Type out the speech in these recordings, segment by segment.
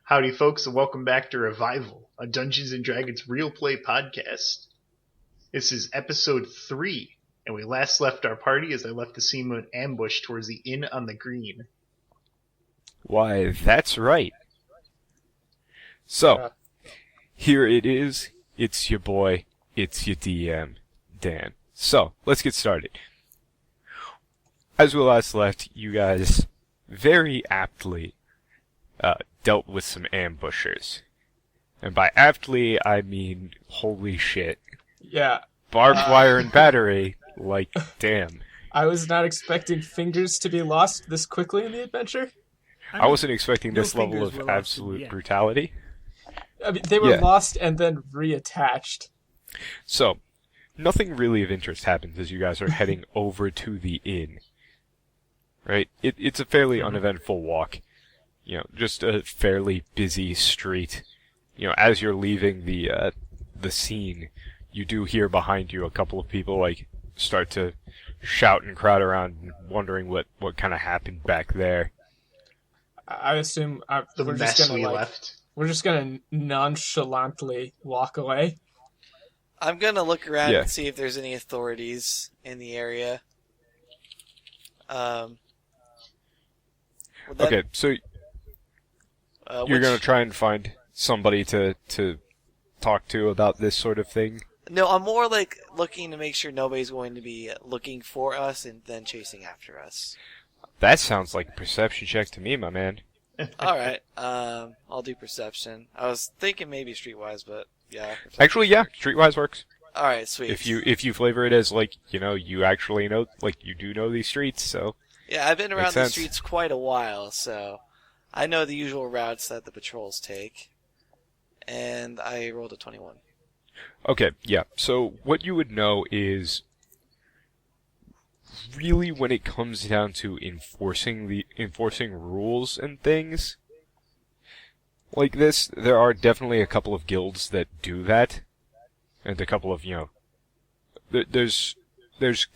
Howdy, folks, and welcome back to Revival, a Dungeons & Dragons real play podcast. This is episode 3, and we last left our party as I left the scene of an ambush towards the Inn on the Green. Why, that's right. So, here it is. It's your boy, it's your DM, Dan. So, let's get started. As we last left, you guys very aptly dealt with some ambushers. And by aptly, I mean, holy shit. Yeah. Barbed wire and battery, like, damn. I was not expecting fingers to be lost this quickly in the adventure. I wasn't expecting this level of absolute brutality. I mean, they were lost and then reattached. So, nothing really of interest happens as you guys are heading over to the inn. Right? It's a fairly uneventful walk. You know, just a fairly busy street. You know, as you're leaving the scene, you do hear behind you a couple of people, like, start to shout and crowd around, wondering what kind of happened back there. I assume we're just gonna nonchalantly walk away. I'm gonna look around and see if there's any authorities in the area. Okay, so you're gonna try and find somebody to talk to about this sort of thing? No, I'm more like looking to make sure nobody's going to be looking for us and then chasing after us. That sounds like a perception check to me, my man. Alright, I'll do perception. I was thinking maybe streetwise, but yeah. Actually, yeah, streetwise works. Alright, sweet. If you flavor it as, like, you know, you actually know, like, you do know these streets, so... Yeah, I've been around the streets quite a while, so I know the usual routes that the patrols take. And I rolled a 21. Okay, yeah. So what you would know is really when it comes down to enforcing rules and things like this, there are definitely a couple of guilds that do that, and a couple of, you know, there's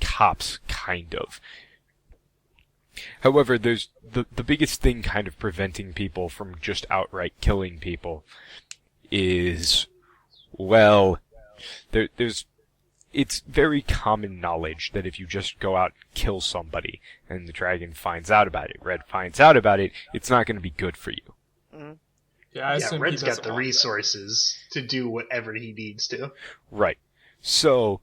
cops, kind of. However, there's the biggest thing kind of preventing people from just outright killing people is, well, it's very common knowledge that if you just go out and kill somebody and the dragon finds out about it, Red finds out about it, it's not going to be good for you. Mm-hmm. Yeah, Red's got the resources to do whatever he needs to. Right. So,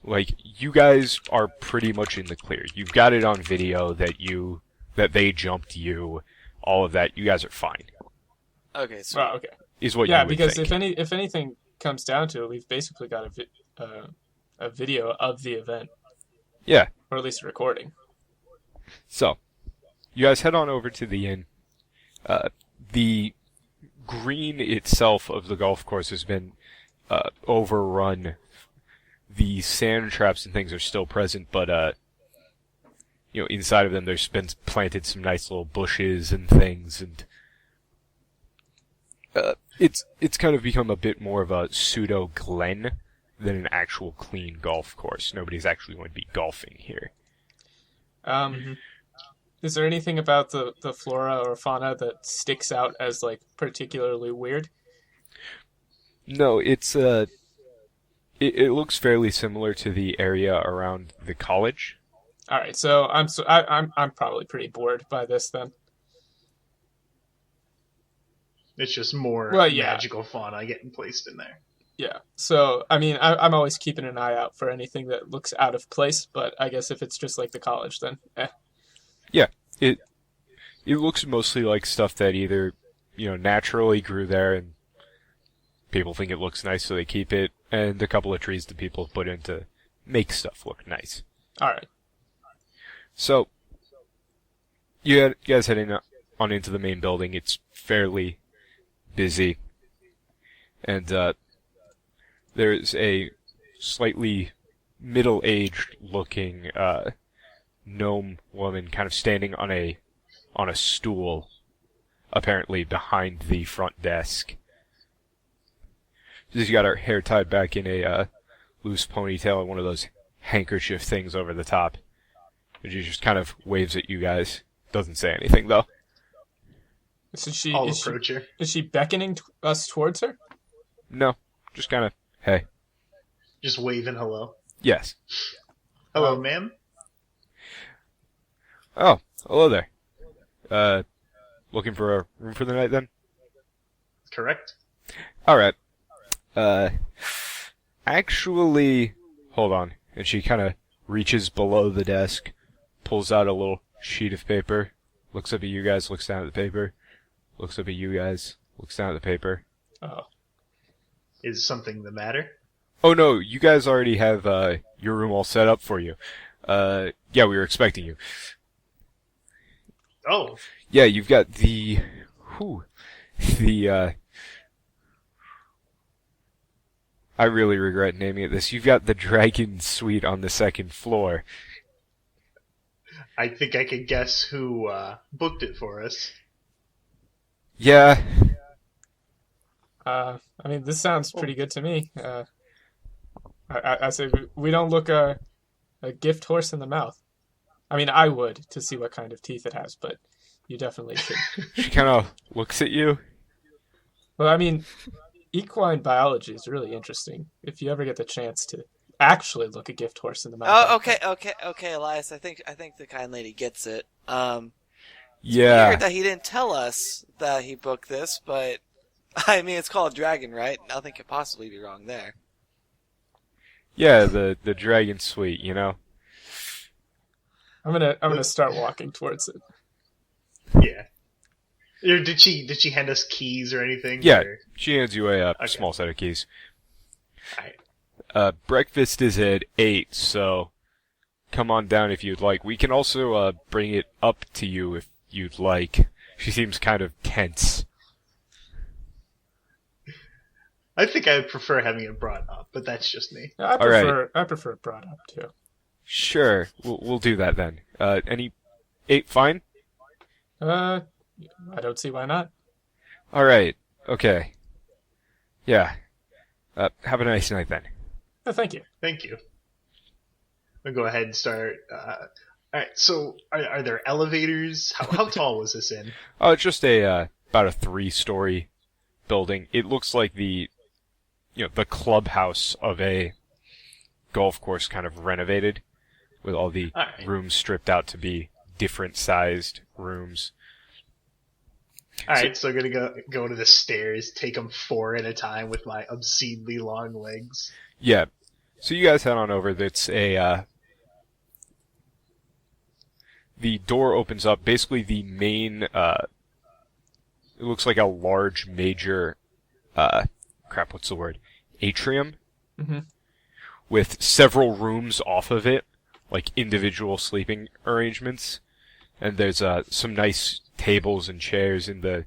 like, you guys are pretty much in the clear. You've got it on video that they jumped you, all of that. You guys are fine. Okay, so okay. Is what you would because think. if anything comes down to it, we've basically got a video of the event. Yeah. Or at least a recording. So, you guys head on over to the inn. The green itself of the golf course has been overrun. The sand traps and things are still present, but you know, inside of them there's been planted some nice little bushes and things, and it's kind of become a bit more of a pseudo glen than an actual clean golf course. Nobody's actually going to be golfing here. Is there anything about the flora or fauna that sticks out as, like, particularly weird? No, it's it looks fairly similar to the area around the college. All right, so I'm probably pretty bored by this then. It's just more magical fauna getting placed in there. Yeah, so, I mean, I'm always keeping an eye out for anything that looks out of place, but I guess if it's just like the college, then Yeah, it looks mostly like stuff that either, you know, naturally grew there and people think it looks nice so they keep it, and a couple of trees that people put in to make stuff look nice. Alright. So, you guys heading on into the main building. It's fairly busy, and there's a slightly middle-aged looking gnome woman kind of standing on a stool, apparently behind the front desk. She's got her hair tied back in a loose ponytail and one of those handkerchief things over the top. And she just kind of waves at you guys. Doesn't say anything, though. I'll approach her. Is she beckoning us towards her? No, just kind of, hey. Just waving hello. Yes. Hello, ma'am. Oh, hello there. Looking for a room for the night then? Correct. Alright. Actually, hold on. And she kind of reaches below the desk, pulls out a little sheet of paper, looks up at you guys, looks down at the paper, looks up at you guys, looks down at the paper. Oh. Is something the matter? Oh no, you guys already have, your room all set up for you. Yeah, we were expecting you. Oh. Yeah, you've got I really regret naming it this. You've got the Dragon Suite on the second floor. I think I can guess who booked it for us. Yeah. I mean, this sounds pretty good to me. I say we don't look a gift horse in the mouth. I mean, I would to see what kind of teeth it has, but you definitely should. She kind of looks at you. Well, I mean, equine biology is really interesting. If you ever get the chance to actually look a gift horse in the mouth. Oh, okay, Elias. I think the kind lady gets it. Yeah. Weird that he didn't tell us that he booked this, but I mean, it's called Dragon, right? Nothing could possibly be wrong there. Yeah, the Dragon Suite, you know. I'm gonna start walking towards it. Yeah. Did she hand us keys or anything? Yeah, or? she hands you a Okay. small set of keys. Alright. Breakfast is at 8, so come on down if you'd like. We can also bring it up to you if you'd like. She seems kind of tense. I think I would prefer having it brought up, but that's just me. I prefer it brought up too. Sure, we'll do that then. Any 8 fine? I don't see why not. All right. Okay. Yeah. Have a nice night then. Oh, thank you. Thank you. We'll go ahead and start. Alright, so are there elevators? How tall was this in? Oh, it's just about a 3-story building. It looks like the clubhouse of a golf course kind of renovated, with all the rooms stripped out to be different sized rooms. Alright, so I'm gonna go to the stairs, take them 4 at a time with my obscenely long legs. Yeah. So you guys head on over. That's the door opens up. Basically, the main, it looks like a large major, what's the word? Atrium? Mm-hmm. With several rooms off of it, like individual sleeping arrangements. And there's some nice tables and chairs in the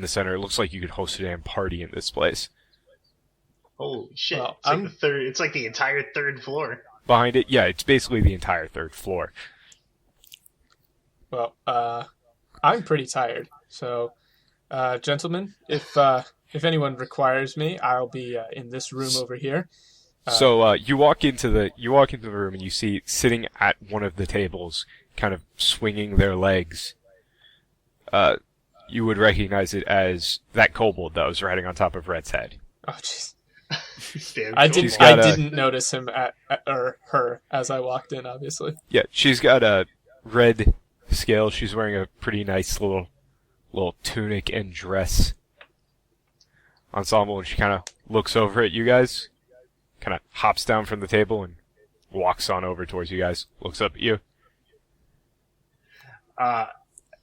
center. It looks like you could host a damn party in this place. Holy shit! Well, it's like the entire 3rd floor. Behind it, yeah, it's basically the entire 3rd floor. Well, I'm pretty tired, so, gentlemen, if anyone requires me, I'll be in this room over here. So you walk into the room and you see sitting at one of the tables, kind of swinging their legs. You would recognize it as that kobold that was riding on top of Red's head. Oh, jeez. I didn't notice him or her as I walked in, obviously. Yeah, she's got a red scale. She's wearing a pretty nice little tunic and dress ensemble, and she kind of looks over at you guys, kind of hops down from the table and walks on over towards you guys, looks up at you.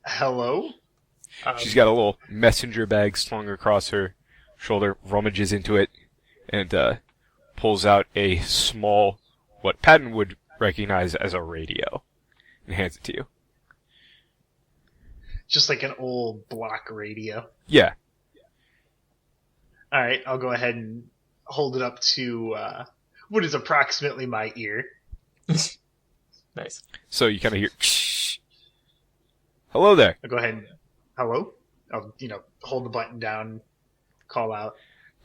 Hello? She's got a little messenger bag slung across her shoulder, rummages into it, and pulls out a small, what Patton would recognize as a radio, and hands it to you. Just like an old block radio. Yeah. Alright, I'll go ahead and hold it up to what is approximately my ear. Nice. So you kind of hear, shh. Hello there. I'll go ahead and, hello? I'll, hold the button down, call out.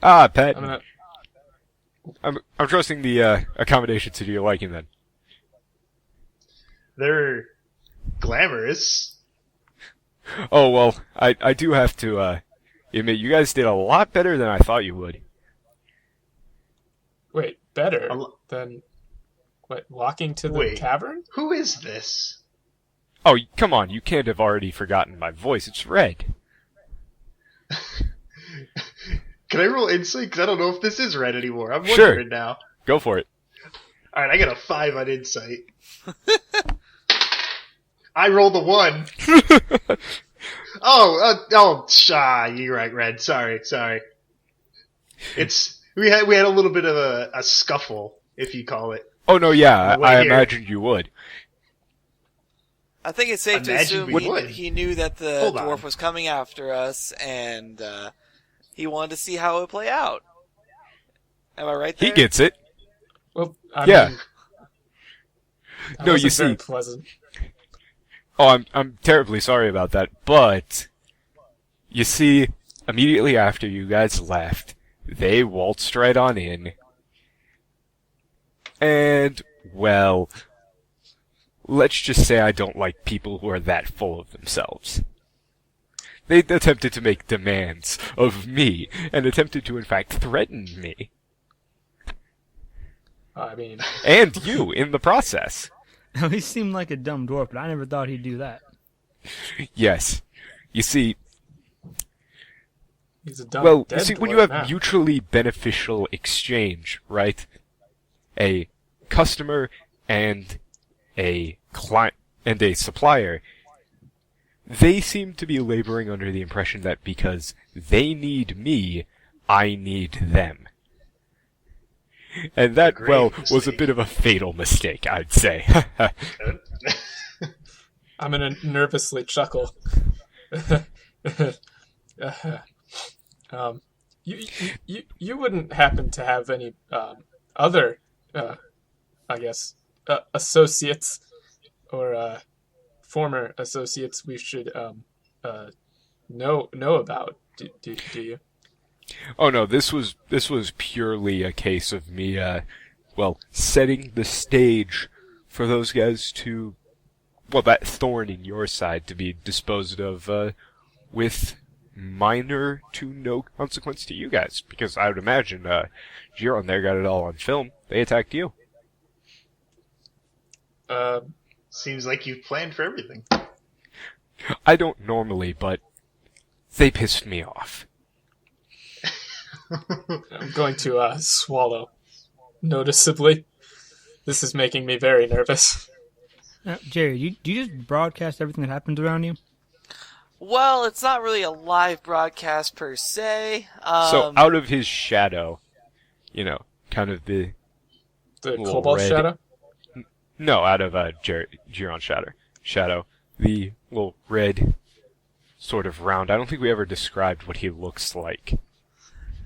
Ah, Patton. I'm trusting the accommodations to your liking then. They're glamorous. Oh, well, I do have to admit, you guys did a lot better than I thought you would. Wait, better than what? Walking to the cavern? Who is this? Oh, come on, you can't have already forgotten my voice. It's Red. Can I roll insight? Because I don't know if this is Red anymore. I'm Sure. wondering now. Go for it. All right, I got a 5 on insight. I rolled a 1. You're right, Red. Sorry. We had a little bit of a scuffle, if you call it. Oh no, yeah, I imagined you would. I think it's safe to assume he knew that the dwarf was coming after us, and he wanted to see how it would play out. Am I right there? He gets it. Well, I mean, no, you see. Pleasant. Oh, I'm terribly sorry about that, but you see, immediately after you guys left, they waltzed right on in, and, well, let's just say I don't like people who are that full of themselves. They attempted to make demands of me, and attempted to in fact threaten me. I mean... And you, in the process. He seemed like a dumb dwarf, but I never thought he'd do that. Yes. You see... He's a dumb dead dwarf when you have now. mutually beneficial exchange, right? A customer and a client and a supplier, they seem to be laboring under the impression that because they need me, I need them. And that, was a bit of a fatal mistake, I'd say. I'm gonna nervously chuckle. You wouldn't happen to have any other, I guess, associates or former associates we should know about? Do you? Oh no, this was purely a case of me, setting the stage for those guys to, that thorn in your side to be disposed of, with minor to no consequence to you guys. Because I would imagine, Jeron there got it all on film. They attacked you. Seems like you've planned for everything. I don't normally, but they pissed me off. I'm going to swallow noticeably. This is making me very nervous. Jerry, do you just broadcast everything that happens around you? Well, it's not really a live broadcast per se. So out of his shadow, kind of the cobalt red... shadow? No, out of Jeron's shadow. The little red sort of round. I don't think we ever described what he looks like.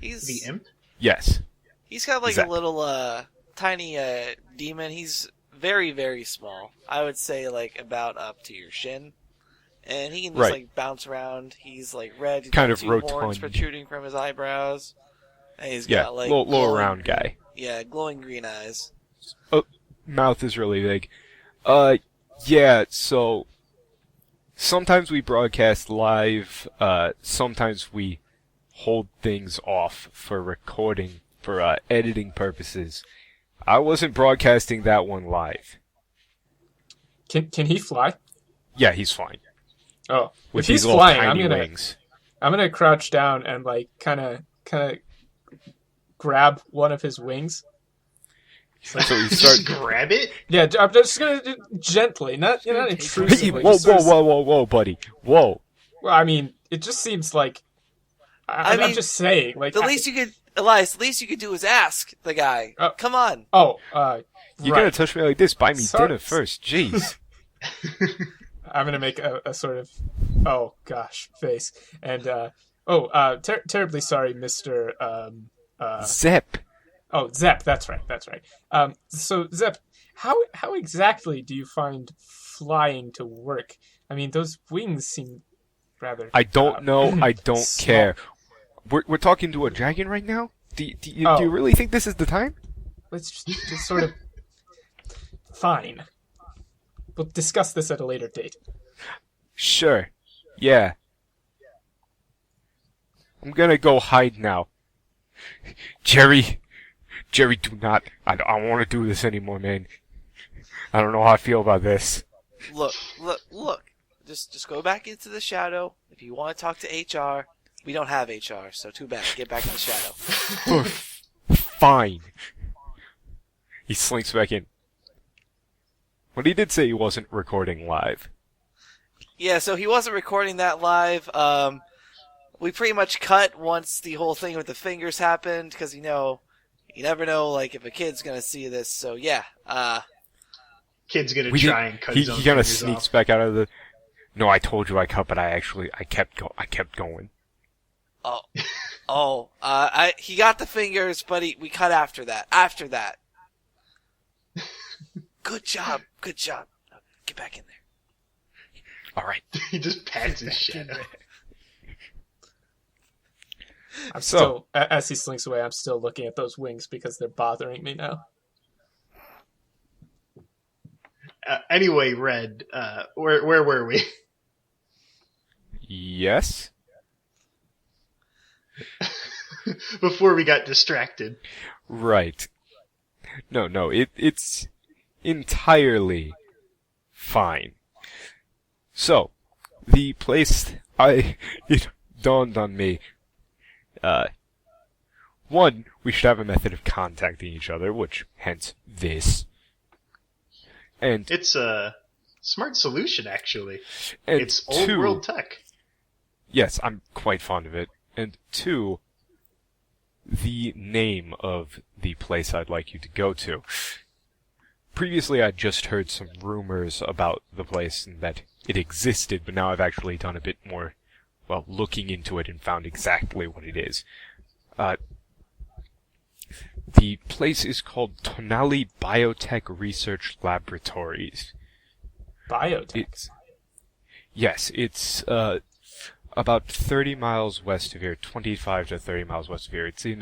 He's the imp? Yes. He's kind of like a little tiny demon. He's very, very small. I would say like about up to your shin. And he can just bounce around. He's like red. He's kind got of two rotund. horns protruding from his eyebrows. And he's got like little round guy. Yeah, glowing green eyes. Oh, mouth is really big. So sometimes we broadcast live, sometimes we hold things off for recording, for editing purposes. I wasn't broadcasting that one live. Can he fly? Yeah, he's flying. Oh, with if he's little flying, tiny wings. I'm gonna crouch down and like kind of grab one of his wings. So you start just grab it? Yeah, I'm just gonna gently, not intrusively. Whoa, buddy, whoa. Well, I mean, it just seems like I'm just saying. Like Elias, the least you could do is ask the guy. Come on. Oh, you're gonna touch me like this? Buy me dinner first, jeez. I'm gonna make a sort of, oh gosh, face, and terribly sorry, Mr. Zep. Oh, Zep, that's right. So Zep, how exactly do you find flying to work? I mean, those wings seem rather. I don't know. I don't small. care. We're talking to a dragon right now. Do you really think this is the time? Let's just sort of. Fine. We'll discuss this at a later date. Sure. Yeah. I'm gonna go hide now. Jerry, do not. I don't want to do this anymore, man. I don't know how I feel about this. Look. Just go back into the shadow. If you want to talk to HR, we don't have HR, so too bad. Get back in the shadow. Fine. He slinks back in. But he did say he wasn't recording live. Yeah, so he wasn't recording that live. We pretty much cut once the whole thing with the fingers happened, because, you never know, like, if a kid's gonna see this, so yeah. Kid's gonna try and cut his own He kind of fingers sneaks off. back out of the... No, I told you I cut, but I kept going. He got the fingers, but we cut after that. Good job. Get back in there. Alright. He just pats his shadow. I'm still, as he slinks away, I'm still looking at those wings because they're bothering me now. Anyway, Red, where were we? Yes? Before we got distracted. Right. No, it's entirely fine. So, the place it dawned on me, one, we should have a method of contacting each other, which, hence, this. And It's a smart solution, actually. and It's old two, world tech. yes, I'm quite fond of it. And two, the name of the place I'd like you to go to. Previously, I'd just heard some rumors about the place and that it existed, but now I've actually done a bit more, looking into it and found exactly what it is. The place is called Tonali Biotech Research Laboratories. Biotechs. Yes, it's about 30 miles west of here, 25 to 30 miles west of here. It's in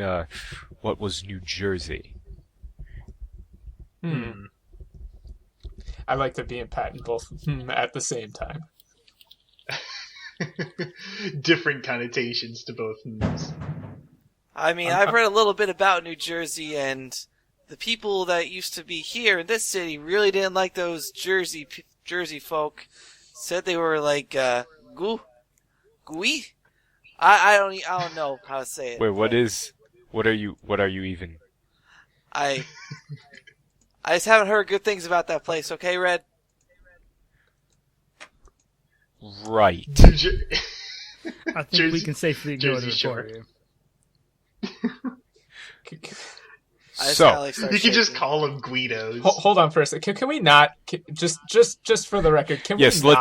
what was New Jersey. I like to be in Patton both at the same time. Different connotations to both names. I mean, I've read a little bit about New Jersey, and the people that used to be here in this city really didn't like those Jersey folk. Said they were like gooey. I don't know how to say it. Wait, what are you even? I just haven't heard good things about that place. Okay, Red. Right. I think we can safely ignore the Jersey report. Shore. I just So, kinda, like, start You can just shaking. call them Guidos. Hold on for a second. Can we not just for the record? Can Yes, we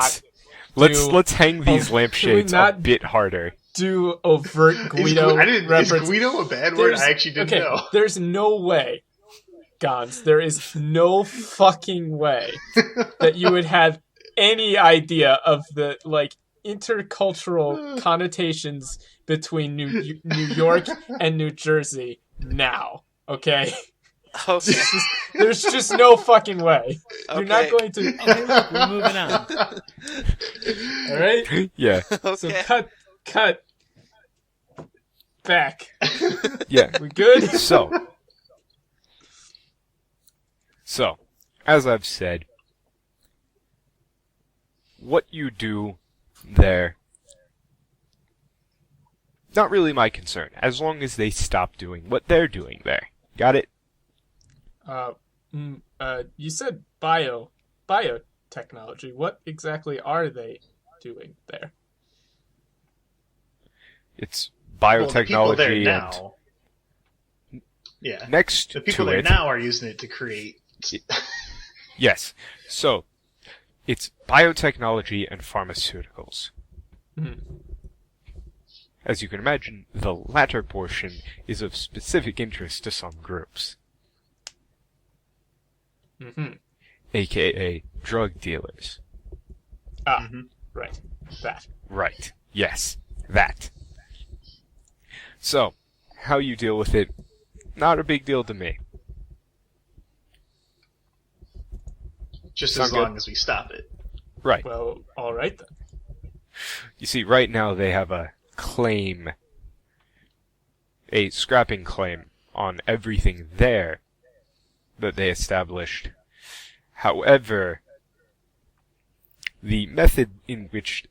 let's hang these can we lampshades a not bit harder. do overt Guido Is reference? Guido a bad word? I actually didn't know. There's no way, Gons. There is no fucking way that you would have any idea of the intercultural connotations between New York and New Jersey now. Okay, Okay. there's just no fucking way. You're not Okay. going to. Okay, look, we're moving on. All right. Yeah, So Okay. cut back. yeah. We good? So, as I've said, what you do there, not really my concern, as long as they stop doing what they're doing there. Got it? You said biotechnology. What exactly are they doing there? It's Well, the people there biotechnology now. and Yeah. next The people to there it, now are using it to create. yes. So, it's biotechnology and pharmaceuticals. As you can imagine, the latter portion is of specific interest to some groups, aka drug dealers. Right. That. Right. Yes. That. So, how you deal with it, not a big deal to me. Just Sound as good? long as we stop it. Right. Well, all right then. You see, right now they have a scrapping claim on everything there that they established. However, the method in which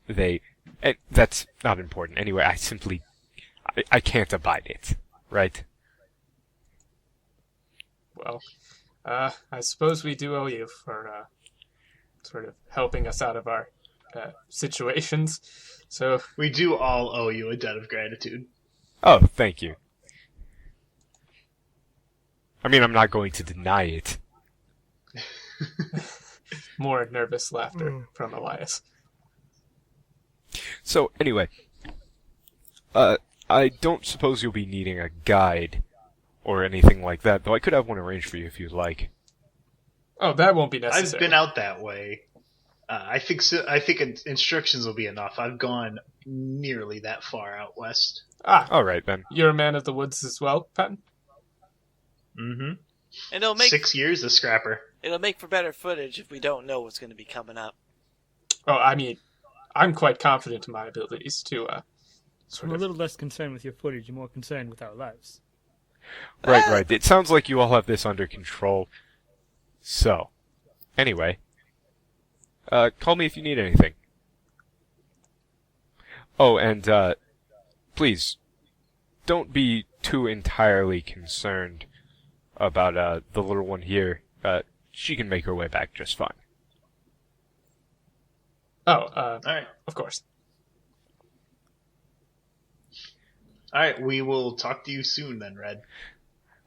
that's not important. Anyway, I can't abide it, right? Well, I suppose we do owe you for sort of helping us out of our situations. So We do all owe you a debt of gratitude. Oh, thank you. I mean, I'm not going to deny it. more nervous laughter from Elias. So, anyway, I don't suppose you'll be needing a guide or anything like that, though I could have one arranged for you if you'd like. Oh, that won't be necessary. I've been out that way. I think instructions will be enough. I've gone nearly that far out west. All right, then. You're a man of the woods as well, Patton? Mm-hmm. And it'll make 6 years a scrapper. it'll make for better footage if we don't know what's going to be coming up. Oh, I mean, I'm quite confident in my abilities to I'm sort a of... little less concerned with your footage and more concerned with our lives. Right. It sounds like you all have this under control. So, anyway, call me if you need anything. Oh, and please, don't be too entirely concerned about the little one here. She can make her way back just fine. Oh, All right. of course. All right, we will talk to you soon then, Red.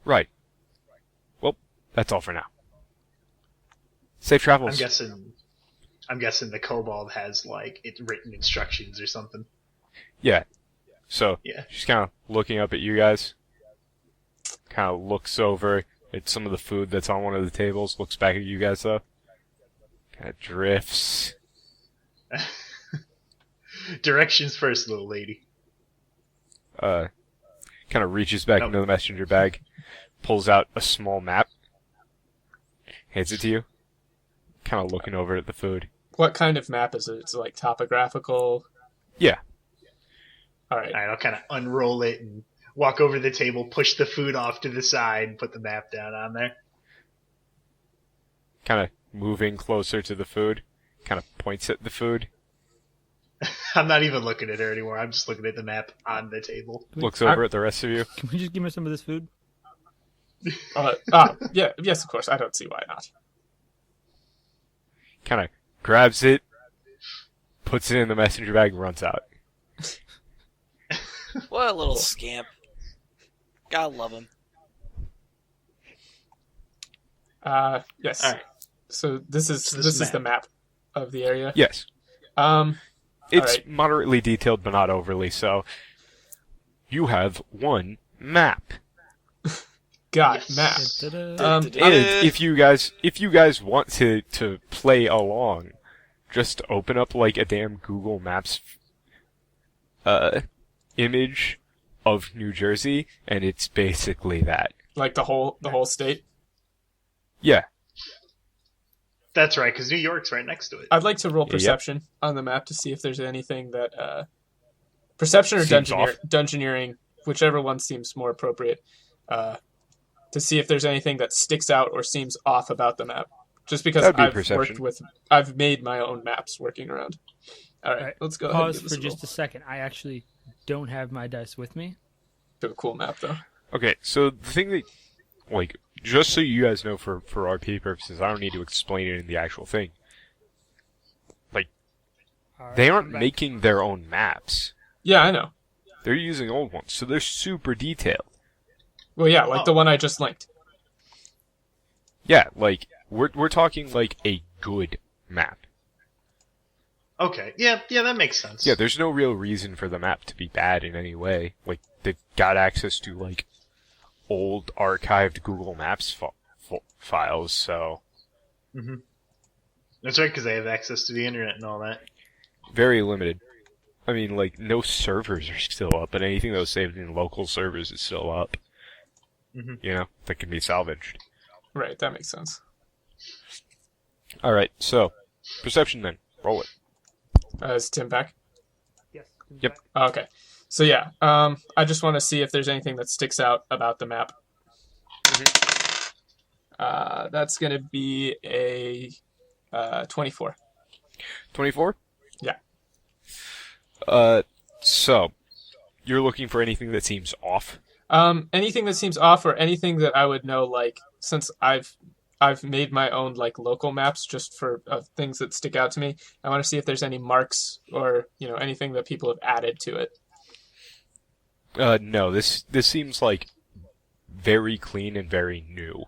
Right. Well, that's all for now. Safe travels. I'm guessing the kobold has written instructions or something. Yeah. So, Yeah. she's kind of looking up at you guys. Kind of looks over at some of the food that's on one of the tables. Looks back at you guys, though. Kind of drifts. Directions first, little lady. Kind of reaches back into the messenger bag. Pulls out a small map. Hands it to you. Kind of looking over at the food. What kind of map is it? It's like topographical? Yeah. All right. All right, I'll kind of unroll it and walk over to the table, push the food off to the side, and put the map down on there. Kind of moving closer to the food. Kind of points at the food. I'm not even looking at her anymore. I'm just looking at the map on the table. Looks over at the rest of you. Can we just give me some of this food? Yeah, yes, of course. I don't see why not. Kind of grabs it, puts it in the messenger bag, and runs out. What a little scamp. Gotta love him. Yes. All right. So this is the map of the area. Yes. It's right. moderately detailed, but not overly so. You have one map. Got Yes. map. Da-da-da. And if you guys want to play along, just open up like a damn Google Maps image of New Jersey, and it's basically that. Like the whole state. Yeah. That's right, because New York's right next to it. I'd like to roll Yep. perception on the map to see if there's anything that perception or Seems off. dungeoneering, whichever one seems more appropriate. To see if there's anything that sticks out or seems off about the map. Just because That'd be I've perception. I've made my own maps working around. All right, Alright, let's go ahead and Pause give this for a roll. just a second. I actually don't have my dice with me. Do a cool map though. Okay, so the thing that, just so you guys know for RP purposes, I don't need to explain it in the actual thing. Alright, They aren't I'm back. making their own maps. Yeah, I know. They're using old ones, so they're super detailed. Well, yeah, like Oh. the one I just linked. Yeah, we're talking like a good map. Okay, yeah, that makes sense. Yeah, there's no real reason for the map to be bad in any way. They've got access to old archived Google Maps files, so That's right, because they have access to the internet and all that. very limited. I mean, no servers are still up, but anything that was saved in local servers is still up. Mhm. You know, that can be salvaged. Right, that makes sense. Alright, so, perception then. Roll it. Is Tim back? Yep. Okay. So yeah, I just want to see if there's anything that sticks out about the map. That's going to be a 24. 24? Yeah. So, you're looking for anything that seems off? Anything that seems off, or anything that I would know, like, since I've made my own, like, local maps just for things that stick out to me. I want to see if there's any marks or, anything that people have added to it. No, this seems like very clean and very new.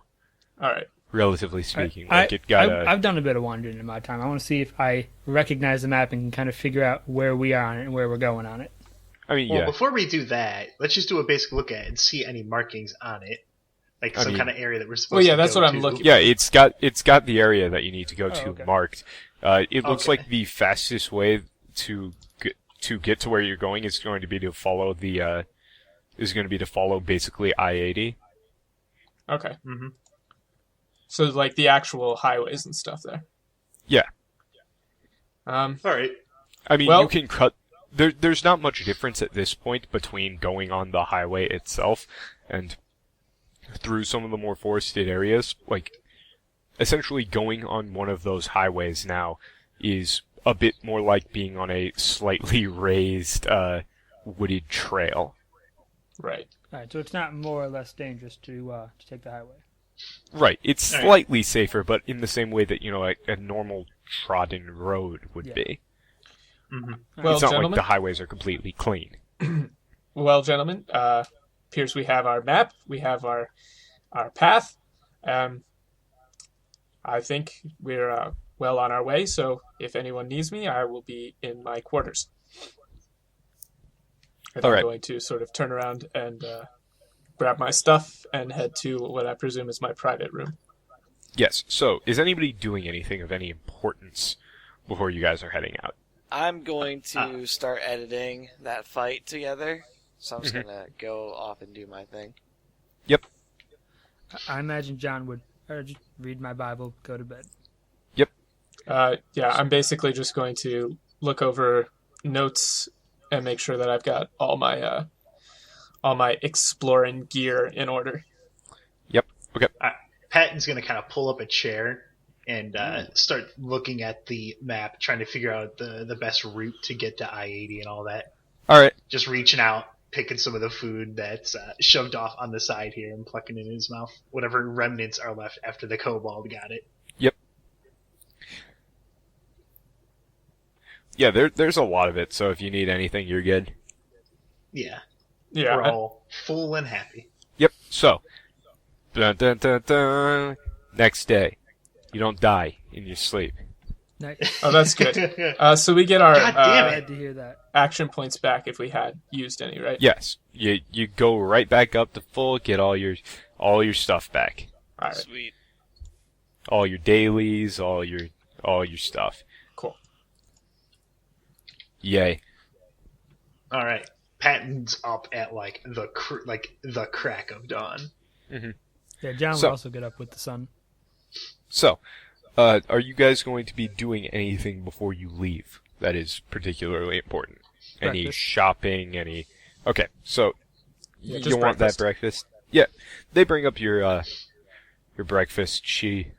All right. Relatively speaking. I've done a bit of wandering in my time. I want to see if I recognize the map and can kind of figure out where we are on it and where we're going on it. I mean, well, before we do that, let's just do a basic look at it and see any markings on it. Like some kind of area that we're supposed to go to. Well, yeah, that's what I'm looking for. Yeah, it's got the area that you need to go to marked. It looks like the fastest way to get to where you're going is going to be to follow basically I-80. Okay. Mm-hmm. So, like, the actual highways and stuff there. Yeah. All right. I mean, you can cut... There's not much difference at this point between going on the highway itself and through some of the more forested areas. Like, essentially going on one of those highways now is a bit more like being on a slightly raised, wooded trail. Right. All right, so it's not more or less dangerous to take the highway. Right. It's slightly safer, but in the same way that, a normal trodden road would be. Mm-hmm. Well, it's not like the highways are completely clean. Well, gentlemen, appears we have our map, we have our path. I think we're well on our way, so if anyone needs me, I will be in my quarters. And I'm going to sort of turn around and grab my stuff and head to what I presume is my private room. Yes, so is anybody doing anything of any importance before you guys are heading out? I'm going to start editing that fight together, so I'm just going to go off and do my thing. Yep. I imagine John would just read my Bible, go to bed. Yep. Yeah, I'm basically just going to look over notes and make sure that I've got all my exploring gear in order. Yep. Okay. Patton's going to kind of pull up a chair and start looking at the map, trying to figure out the best route to get to I-80 and all that. All right. Just reaching out, picking some of the food that's shoved off on the side here and plucking it in his mouth. Whatever remnants are left after the kobold got it. Yep. Yeah, there's a lot of it, so if you need anything, you're good. Yeah. Yeah. We're all full and happy. Yep, so. Dun, dun, dun, dun. Next day. You don't die in your sleep. Nice. Oh, that's good. So we get our Glad to hear that. Action points back if we had used any, right? Yes. You go right back up to full, get all your stuff back. All right. Sweet. All your dailies, all your stuff. Cool. Yay. All right. Patton's up at the crack of dawn. Mm-hmm. Yeah, John would also get up with the sun. So, are you guys going to be doing anything before you leave that is particularly important? Breakfast. Any shopping, any... Okay, so, Yeah, you want that breakfast? Yeah, they bring up your breakfast. She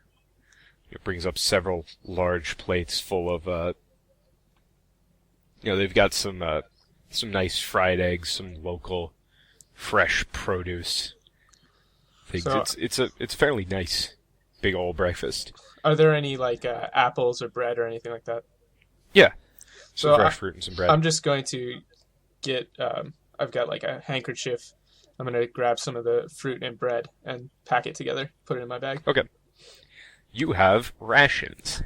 brings up several large plates full of, they've got some nice fried eggs, some local fresh produce things. So, it's a fairly nice big old breakfast. Are there any apples or bread or anything like that? Yeah. Some So fresh fruit and some bread. I'm just going to get. I've got a handkerchief. I'm going to grab some of the fruit and bread and pack it together. Put it in my bag. Okay. You have rations.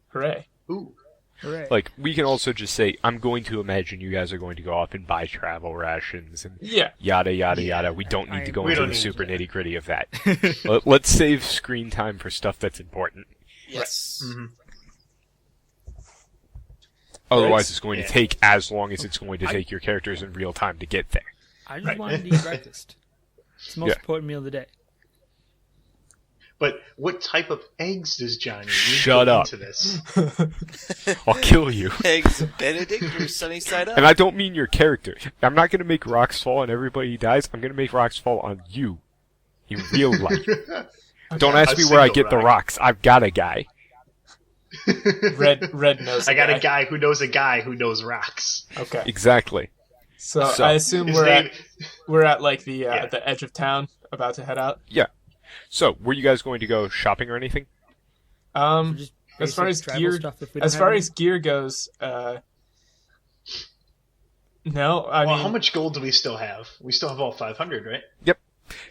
Hooray! Ooh. Hooray. Like, we can also just say, I'm going to imagine you guys are going to go off and buy travel rations and Yeah. yada, yada, yada. We don't need to go into the need super that. nitty-gritty of that. Let's save screen time for stuff that's important. Yes. Mm-hmm. Otherwise, it's going to take as long as it's going to take your characters in real time to get there. I just wanted to eat breakfast. It's the most important meal of the day. But what type of eggs does Johnny need Shut up. into this? I'll kill you. Eggs Benedict or sunny side up. And I don't mean your character. I'm not going to make rocks fall on everybody who dies. I'm going to make rocks fall on you. In real life. Don't ask me where I get the rocks. I've got a guy. Red knows. I got a guy who knows rocks. Okay. Exactly. So I assume we're at like the edge of town, about to head out. Yeah. So, were you guys going to go shopping or anything? As far as gear goes, no. I mean, how much gold do we still have? We still have all 500, right? Yep.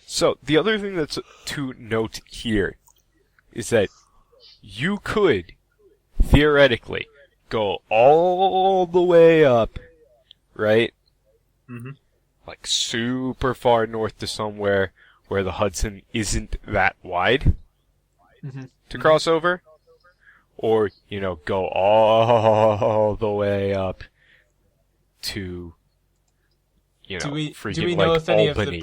So, the other thing that's to note here is that you could, theoretically, go all the way up, right? Mm-hmm. Like super far north to somewhere where the Hudson isn't that wide to cross over. Or, go all the way up to, do we freaking know like if any Albany. of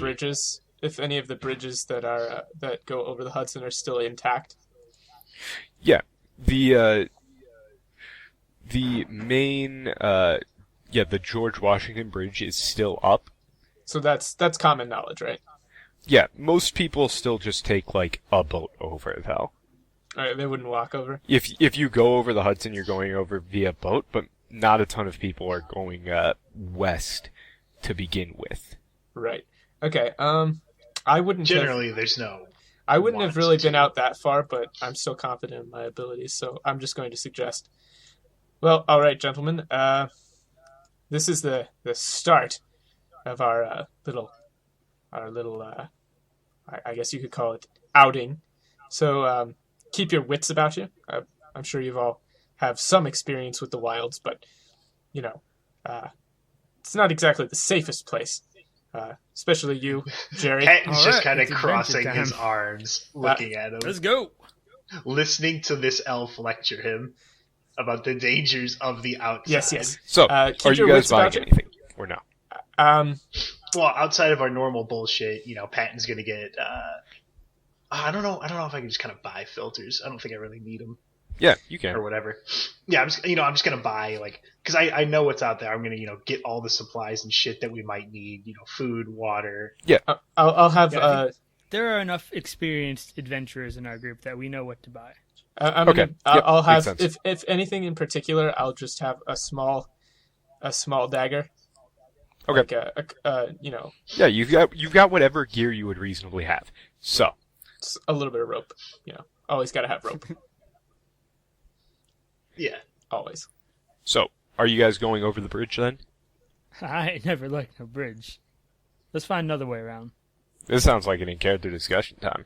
the bridges that are that go over the Hudson are still intact? Yeah, the main the George Washington Bridge is still up. So that's common knowledge, right? Yeah, most people still just take like a boat over though. They wouldn't walk over. If you go over the Hudson, you're going over via boat, but not a ton of people are going west to begin with. Right. Okay. I wouldn't. There's no. I wouldn't have really been out that far, but I'm still confident in my abilities, so I'm just going to suggest. Well, all right, gentlemen. This is the start of our little I guess you could call it outing. So keep your wits about you. I'm sure you've all have some experience with the wilds, but it's not exactly the safest place. Especially you, Jerry. Patton's just right, kind of it's crossing adventure his time. arms, looking at him. Let's go. Listening to this elf lecture him about the dangers of the outside. Yes. So, keep are your you guys wits buying about you. anything or no? Well, outside of our normal bullshit, Patton's gonna get. I don't know if I can just kind of buy filters. I don't think I really need them. Yeah, you can. Or whatever. Yeah, I'm just gonna buy because I know what's out there. I'm gonna get all the supplies and shit that we might need. Food, water. Yeah, I'll have. There are enough experienced adventurers in our group that we know what to buy. Okay. I'll Yep, have makes sense. if anything in particular, I'll just have a small dagger. Okay. Like Yeah, you've got whatever gear you would reasonably have. So, a little bit of rope. Always got to have rope. Yeah. Always. So, are you guys going over the bridge then? I ain't never liked no bridge. Let's find another way around. This sounds like an in-character discussion time.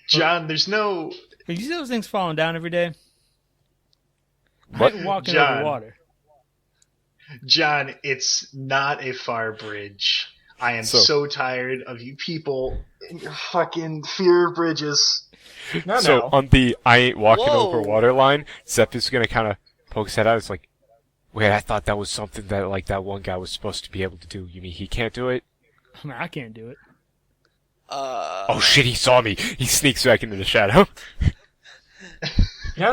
John, there's no. But you see those things falling down every day? What? I ain't walking John. over water. John, it's not a far bridge. I am so tired of you people and your fucking fear of bridges. So on the I ain't walking Whoa. over water line, Seth is going to kind of poke his head out. It's like, wait, I thought that was something that like that one guy was supposed to be able to do. You mean he can't do it? I mean, I can't do it. Oh shit, he saw me. He sneaks back into the shadow. No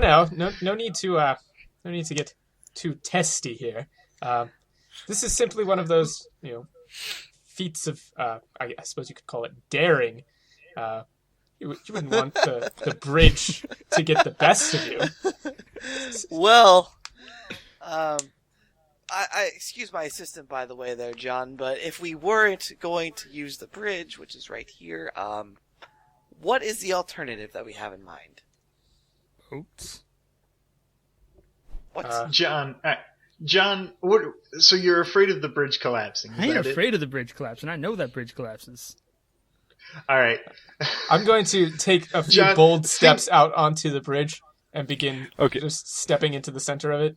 need to get too testy here. This is simply one of those, feats of, I suppose you could call it daring. You wouldn't want the bridge to get the best of you. Well, I excuse my assistant, by the way, there, John. But if we weren't going to use the bridge, which is right here, what is the alternative that we have in mind? Oops. What? John, so you're afraid of the bridge collapsing? I ain't afraid of the bridge collapsing. I know that bridge collapses. All right. I'm going to take a few bold steps out onto the bridge and begin just stepping into the center of it.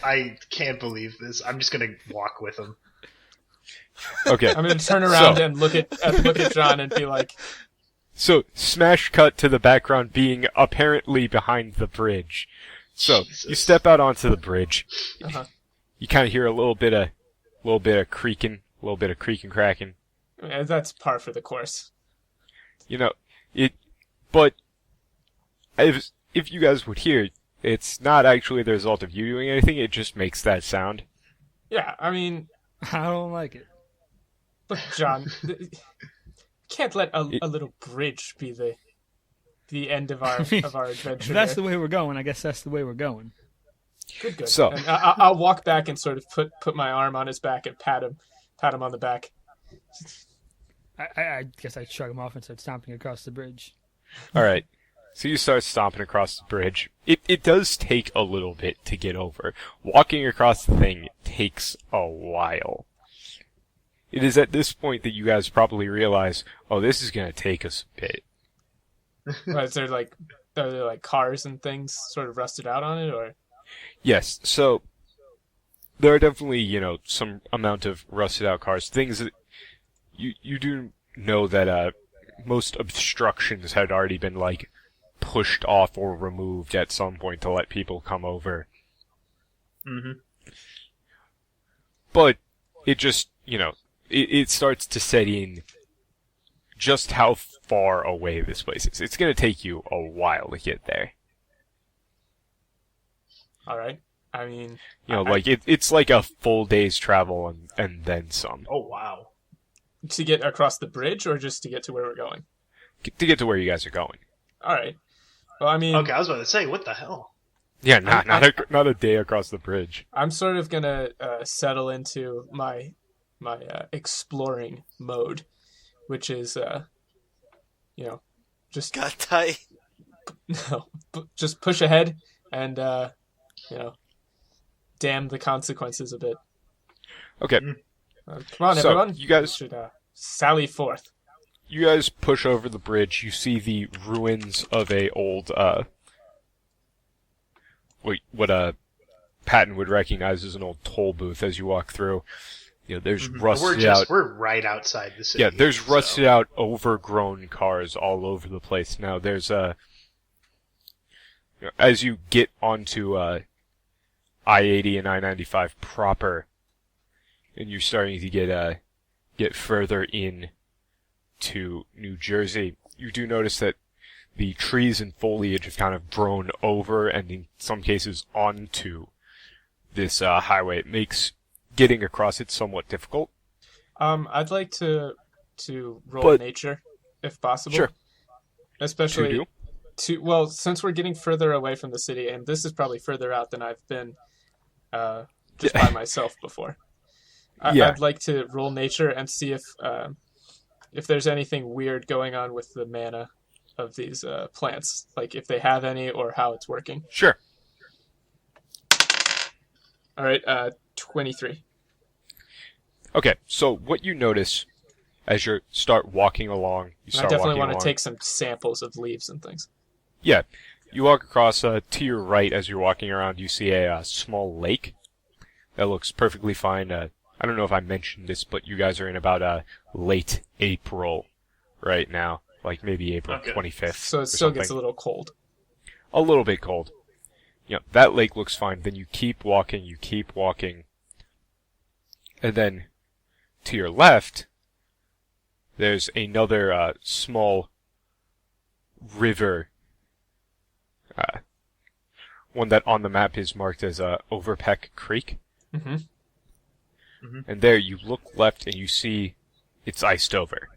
I can't believe this. I'm just going to walk with him. Okay. I'm going to turn around and look at John and be like... So, smash cut to the background being apparently behind the bridge. So, you step out onto the bridge. Uh-huh. You kind of hear a little bit of cracking, cracking. That's par for the course. But if you guys would hear, it's not actually the result of you doing anything, it just makes that sound. Yeah, I mean... I don't like it. Look, John, can't let a little bridge be the end of our adventure. If that's the way we're going, I guess that's the way we're going. Good. So and I'll walk back and sort of put my arm on his back and pat him on the back. I guess I shrug him off and start stomping across the bridge. All right. So you start stomping across the bridge. It does take a little bit to get over. Walking across the thing takes a while. It is at this point that you guys probably realize, oh, this is going to take us a bit. Is there are there like cars and things sort of rusted out on it, or? Yes. So there are definitely, some amount of rusted out cars. Things that you do know that most obstructions had already been pushed off or removed at some point to let people come over. Mm-hmm. But it just, it starts to set in just how far away this place is. It's going to take you a while to get there. All right. I mean... it's like a full day's travel and then some. Oh, wow. To get across the bridge or just to get to where we're going? To get to where you guys are going. All right. Well, I mean... Okay, I was about to say, what the hell? Yeah, not a day across the bridge. I'm sort of going to settle into my exploring mode, which is, just... Got tight. No, just push ahead and, damn the consequences a bit. Okay. Come on, So, everyone. you guys should sally forth. You guys push over the bridge. You see the ruins of a old, what Patton would recognize as an old toll booth as you walk through. There's rusted out. We're right outside the city. Yeah, there's rusted out, overgrown cars all over the place. Now there's as you get onto I-80 and I-95 proper, and you're starting to get further in to New Jersey, you do notice that the trees and foliage have kind of grown over and in some cases onto this highway. It makes getting across it somewhat difficult. I'd like to roll nature, if possible. Sure. Especially since we're getting further away from the city, and this is probably further out than I've been just by myself before. I'd like to roll nature and see if there's anything weird going on with the mana of these plants, like if they have any or how it's working. Sure. All right, 23. Okay, so what you notice as you start walking along, I definitely want to take some samples of leaves and things. Yeah, you walk across to your right as you're walking around. You see a small lake that looks perfectly fine. I don't know if I mentioned this, but you guys are in about late April right now, like maybe April 25th. So it still gets a little cold. A little bit cold. That lake looks fine. Then you keep walking, and then to your left, there's another small river, one that on the map is marked as Overpeck Creek. Mm-hmm. Mm-hmm. And there you look left and you see it's iced over.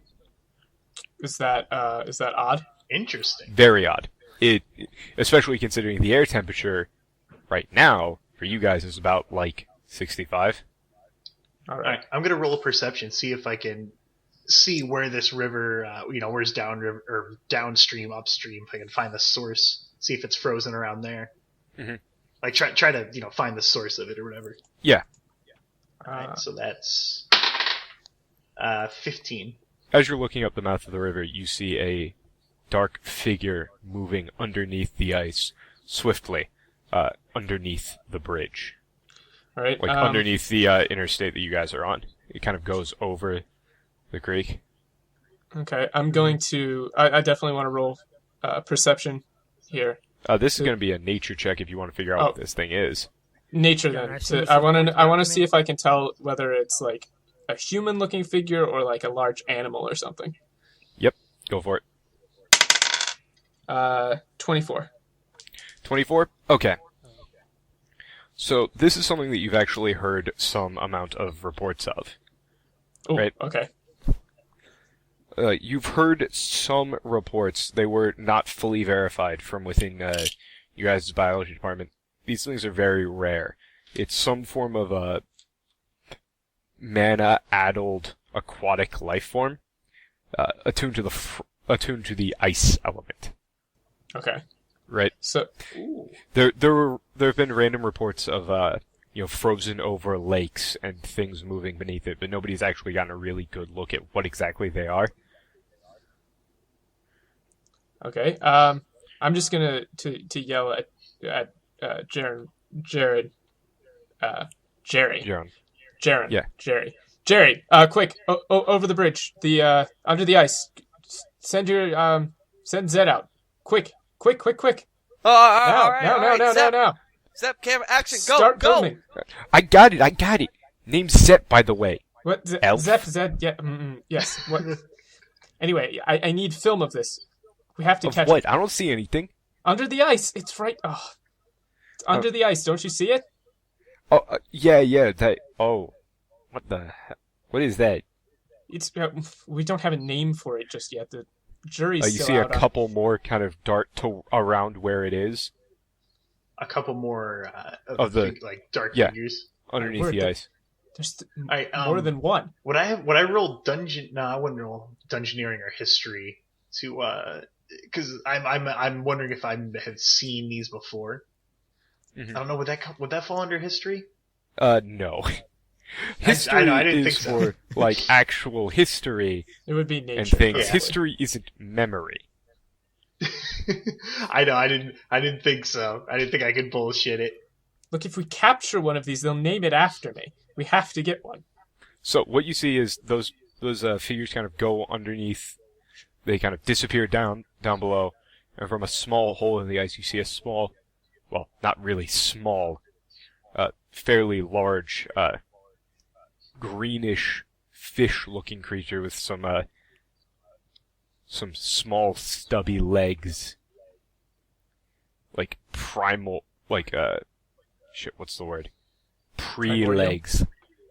Is that odd? Interesting. Very odd. It, especially considering the air temperature right now for you guys is about 65. All right. I'm gonna roll a perception, see if I can see where this river, where's downriver or downstream, upstream. If I can find the source, see if it's frozen around there. Mm-hmm. Try to find the source of it or whatever. Yeah. Alright, so that's 15. As you're looking up the mouth of the river, you see a dark figure moving underneath the ice, swiftly, underneath the bridge. All right. Underneath the interstate that you guys are on. It kind of goes over the creek. Okay, I'm going to... I definitely want to roll perception here. This is going to be a nature check if you want to figure out what this thing is. Nature, then. I want to see if I can tell whether it's a human-looking figure or like a large animal or something? Yep, go for it. 24. 24? Okay. So this is something that you've actually heard some amount of reports of. Ooh, right? Okay. You've heard some reports. They were not fully verified from within you guys' biology department. These things are very rare. It's some form of a mana-addled aquatic life form, attuned to the ice element. Okay. Right. So, There have been random reports of frozen over lakes and things moving beneath it, but nobody's actually gotten a really good look at what exactly they are. okay. I'm just gonna to yell at Jerry. Jeron. Yeah. Jerry, quick, over the bridge, under the ice. Send Zed out, quick. Oh, all right. Now. Zep, camera, action, go, Start go. filming. I got it. Name's Zep, by the way. What? Elf? Zed, yeah, yes. What? Anyway, I need film of this. We have to Of catch what? it. I don't see anything. Under the ice. It's right. Oh, it's under the ice. Don't you see it? Oh, yeah. That. Oh, what the hell? What is that? It's. We don't have a name for it just yet. The jury's You still see a out on- couple more kind of dart to around where it is A couple more Of the- dark yeah. figures. underneath Where the the- ice. There's Alright, more than one. Would I roll dungeon? No, I wouldn't roll dungeoneering or history to because I'm wondering if I have seen these before. Mhm. I don't know. Would that fall under history? No. History I didn't is think so. for like actual history It would be nature. and things. Yeah. History isn't memory. I know. I didn't think so. I didn't think I could bullshit it. Look, if we capture one of these, they'll name it after me. We have to get one. So what you see is those figures kind of go underneath. They kind of disappear down below, and from a small hole in the ice, you see a small, well, not really small, fairly large, greenish fish-looking creature with some small stubby legs, like primal, like shit. What's the word? Pre-legs.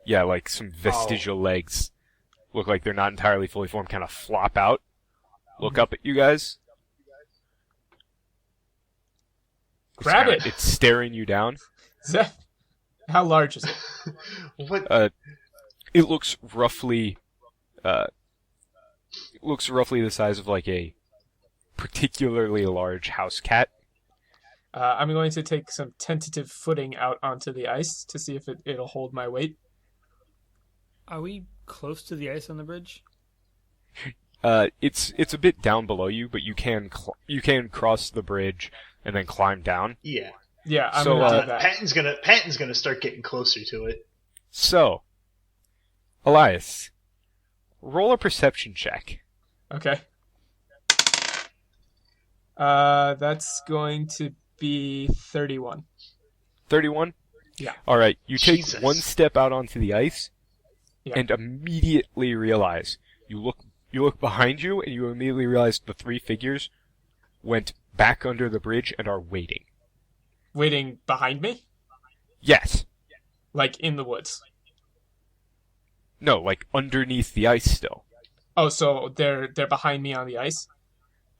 Yeah, like some vestigial legs. Look like they're not entirely fully formed, kind of flop out. Look up at you guys. Grab it. It's staring you down. Zeph, how large is it? What? It looks roughly the size of like a particularly large house cat. I'm going to take some tentative footing out onto the ice to see if it'll hold my weight. Are we close to the ice on the bridge? It's a bit down below you, but you can cross the bridge and then climb down. Yeah. Yeah, I'm So, gonna do that. Patton's gonna start getting closer to it. So, Elias, roll a perception check. Okay. That's going to be 31. 31? Yeah. Alright, you take Jesus. one step out onto the ice, Yeah. and immediately realize, you look behind you, and you immediately realize the three figures went back under the bridge and are waiting. Waiting behind me? Yes. Like in the woods. No, like underneath the ice still. Oh, so they're behind me on the ice?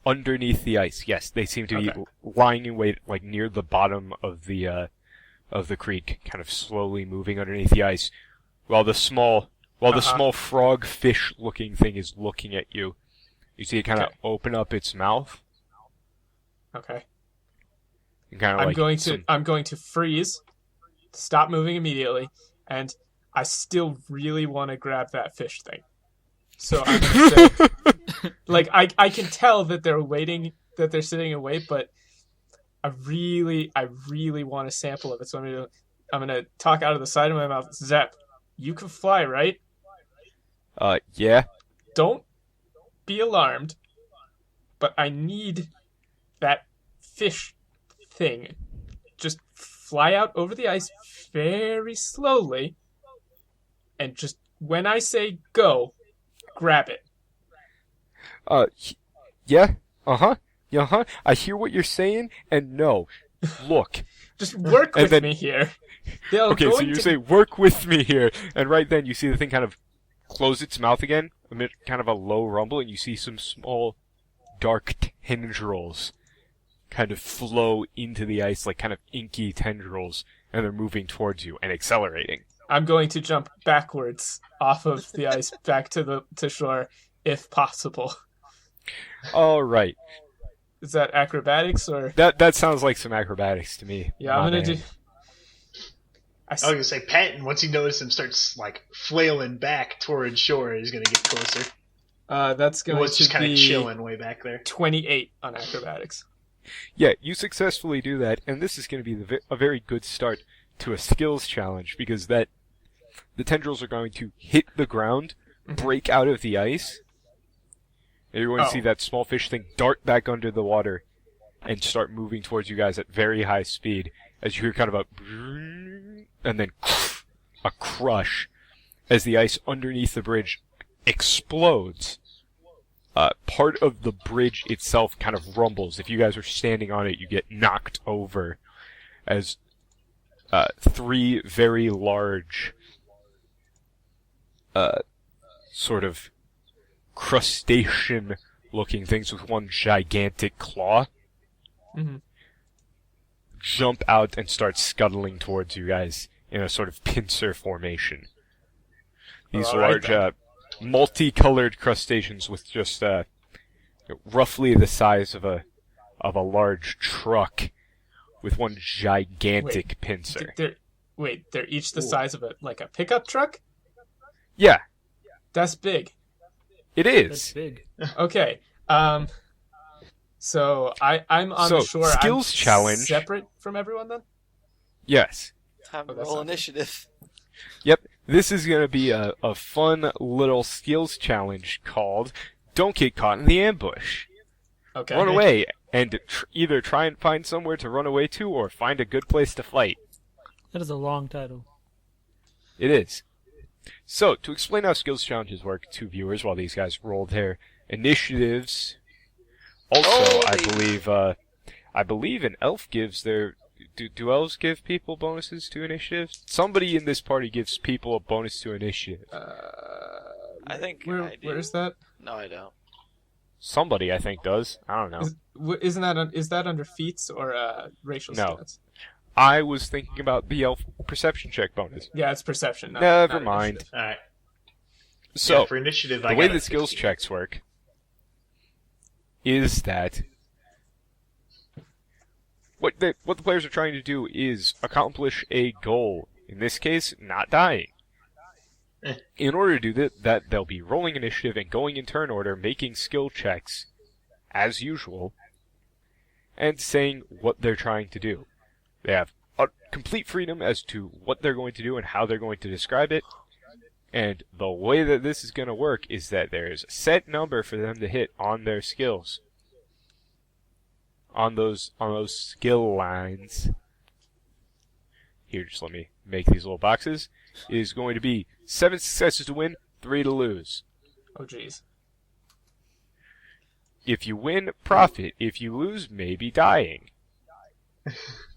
Underneath the ice, yes. They seem to be Okay. lying in wait, like near the bottom of the creek, kind of slowly moving underneath the ice, while the small frog fish looking thing is looking at you. You see it kind of Okay. open up its mouth Okay. and kind of I'm going to freeze, stop moving immediately, and I still really want to grab that fish thing. So I'm going to say, like, I can tell that they're waiting, that they're sitting and wait, but I really want a sample of it. So I'm gonna talk out of the side of my mouth. Zep, you can fly, right? yeah. Don't be alarmed, but I need that fish thing. Just fly out over the ice very slowly and just when I say go, grab it. Yeah, uh-huh, I hear what you're saying, and no, look. Just work with me here. Okay, so you say, work with me here, and right then you see the thing kind of close its mouth again, amid kind of a low rumble, and you see some small, dark tendrils kind of flow into the ice, like kind of inky tendrils, and they're moving towards you and accelerating. I'm going to jump backwards off of the ice back to shore, if possible. All right. Is that acrobatics or? That sounds like some acrobatics to me. Yeah, I'm gonna do. I was gonna say, Patton, once he notices him starts like flailing back towards shore, he's gonna get closer. That's going to be just kind of chilling way back there. 28 on acrobatics. Yeah, you successfully do that, and this is going to be a very good start to a skills challenge, because the tendrils are going to hit the ground, break out of the ice, and you're going to see that small fish thing dart back under the water and start moving towards you guys at very high speed, as you hear kind of a and then a crush as the ice underneath the bridge explodes. Part of the bridge itself kind of rumbles. If you guys are standing on it, you get knocked over as 3 very large sort of crustacean-looking things with one gigantic claw jump out and start scuttling towards you guys in a sort of pincer formation. These large, multicolored crustaceans with just roughly the size of a large truck with one gigantic pincer. They're each the size of a pickup truck? Yeah. That's big. It is. That's big. Okay. So I'm on the shore. Skills challenge. Separate from everyone then? Yes. Time to roll initiative. Yep. This is going to be a fun little skills challenge called Don't Get Caught in the Ambush. Okay. Run away and either try and find somewhere to run away to or find a good place to fight. That is a long title. It is. So, to explain how skills challenges work to viewers while these guys roll their initiatives, also, I believe an elf gives their... Do elves give people bonuses to initiatives? Somebody in this party gives people a bonus to initiative. I think where is that? No, I don't. Somebody, I think, does. I don't know. Is that under feats or racial stats? I was thinking about the elf perception check bonus. Yeah, it's perception. Never mind. All right. So, for initiative, the way the skills checks work is that what the players are trying to do is accomplish a goal. In this case, not dying. In order to do that, they'll be rolling initiative and going in turn order, making skill checks, as usual, and saying what they're trying to do. They have complete freedom as to what they're going to do and how they're going to describe it. And the way that this is going to work is that there's a set number for them to hit on their skills. On those skill lines. Here, just let me make these little boxes. It is going to be 7 successes to win, 3 to lose. Oh, jeez. If you win, profit. If you lose, maybe dying.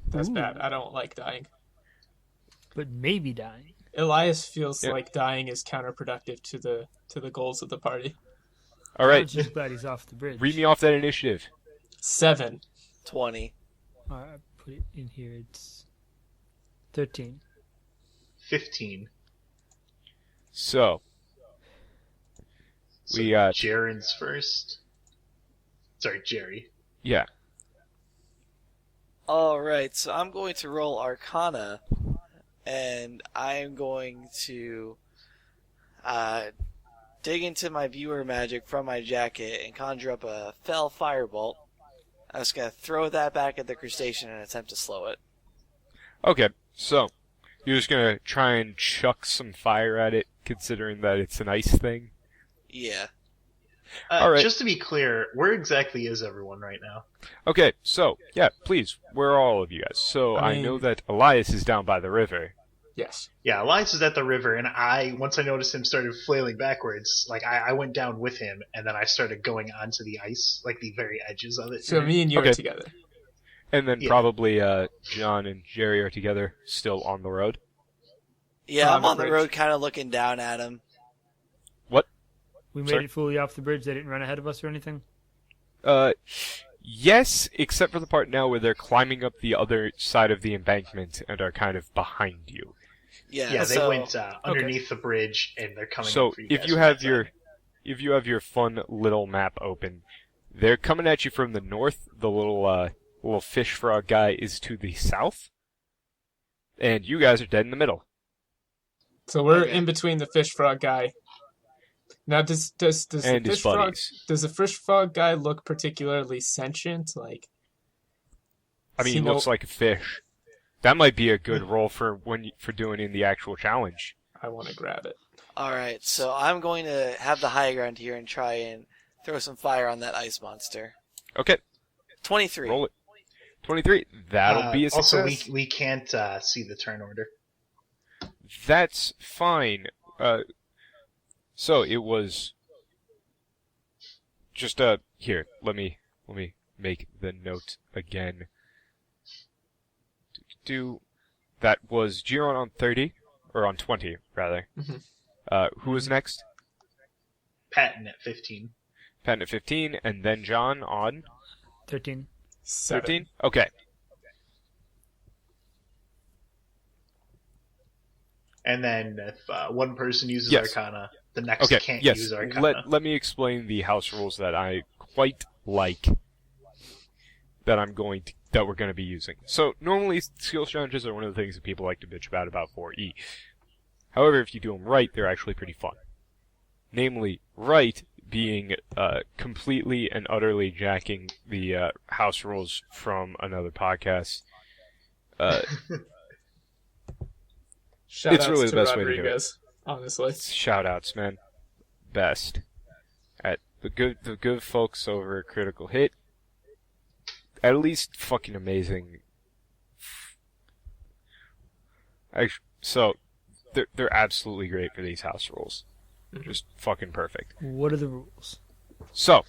That's bad. I don't like dying. But maybe dying. Elias feels like dying is counterproductive to the goals of the party. All right. I'm just glad he's off the bridge. Read me off that initiative. 7. 20. Alright, I put it in here. It's 13. 15. So we got Jeron's first. Sorry, Jerry. Yeah. Alright, so I'm going to roll Arcana, and I'm going to dig into my viewer magic from my jacket and conjure up a fell firebolt. I'm just going to throw that back at the crustacean and attempt to slow it. Okay, so you're just gonna try and chuck some fire at it, considering that it's an ice thing? Yeah. All right. Just to be clear, where exactly is everyone right now? Okay, so, yeah, please, where are all of you guys? So, I know that Elias is down by the river. Yes. Yeah, Elias was at the river, and once I noticed him started flailing backwards, like I went down with him, and then I started going onto the ice, like the very edges of it. So me and you Okay. are together. And then Yeah. probably John and Jerry are together, still on the road. Yeah, I'm on the bridge. road kind of looking down at him. What? We made Sorry? it fully off the bridge. They didn't run ahead of us or anything. Yes, except for the part now where they're climbing up the other side of the embankment and are kind of behind you. Yeah, they so, went underneath the bridge, and they're coming So up for you if guys you from have that your side. if you have your fun little map open, they're coming at you from the north. The little fish frog guy is to the south, and you guys are dead in the middle. So we're Okay. in between the fish frog guy. Now, does the And his fish frog buddies. does the fish frog guy look particularly sentient? Like, I mean, he he looks like a fish. That might be a good role for doing in the actual challenge. I want to grab it. Alright, so I'm going to have the high ground here and try and throw some fire on that ice monster. Okay, 23. roll it. 23. That'll be a success. Also, we can't see the turn order. That's fine. So it was just here. Let me make the note again. That was Jeron on 30 or on 20 rather. Mhm. Who was next? Patton at 15. Patton at 15, and then John on 13. 13. Okay. And then if one person uses Yes. Arcana, the next Okay. can't Yes. use Arcana. Let me explain the house rules that I quite like. That we're going to be using. So normally skill challenges are one of the things that people like to bitch about 4E. However, if you do them right, they're actually pretty fun. Namely, right being completely and utterly jacking the house rules from another podcast. Shout It's outs really to the best way to do it. Rodriguez, honestly. Shout outs, man. Best. At the good folks over at Critical Hit. At least fucking amazing. So, they're absolutely great for these house rules. Just fucking perfect. What are the rules? So,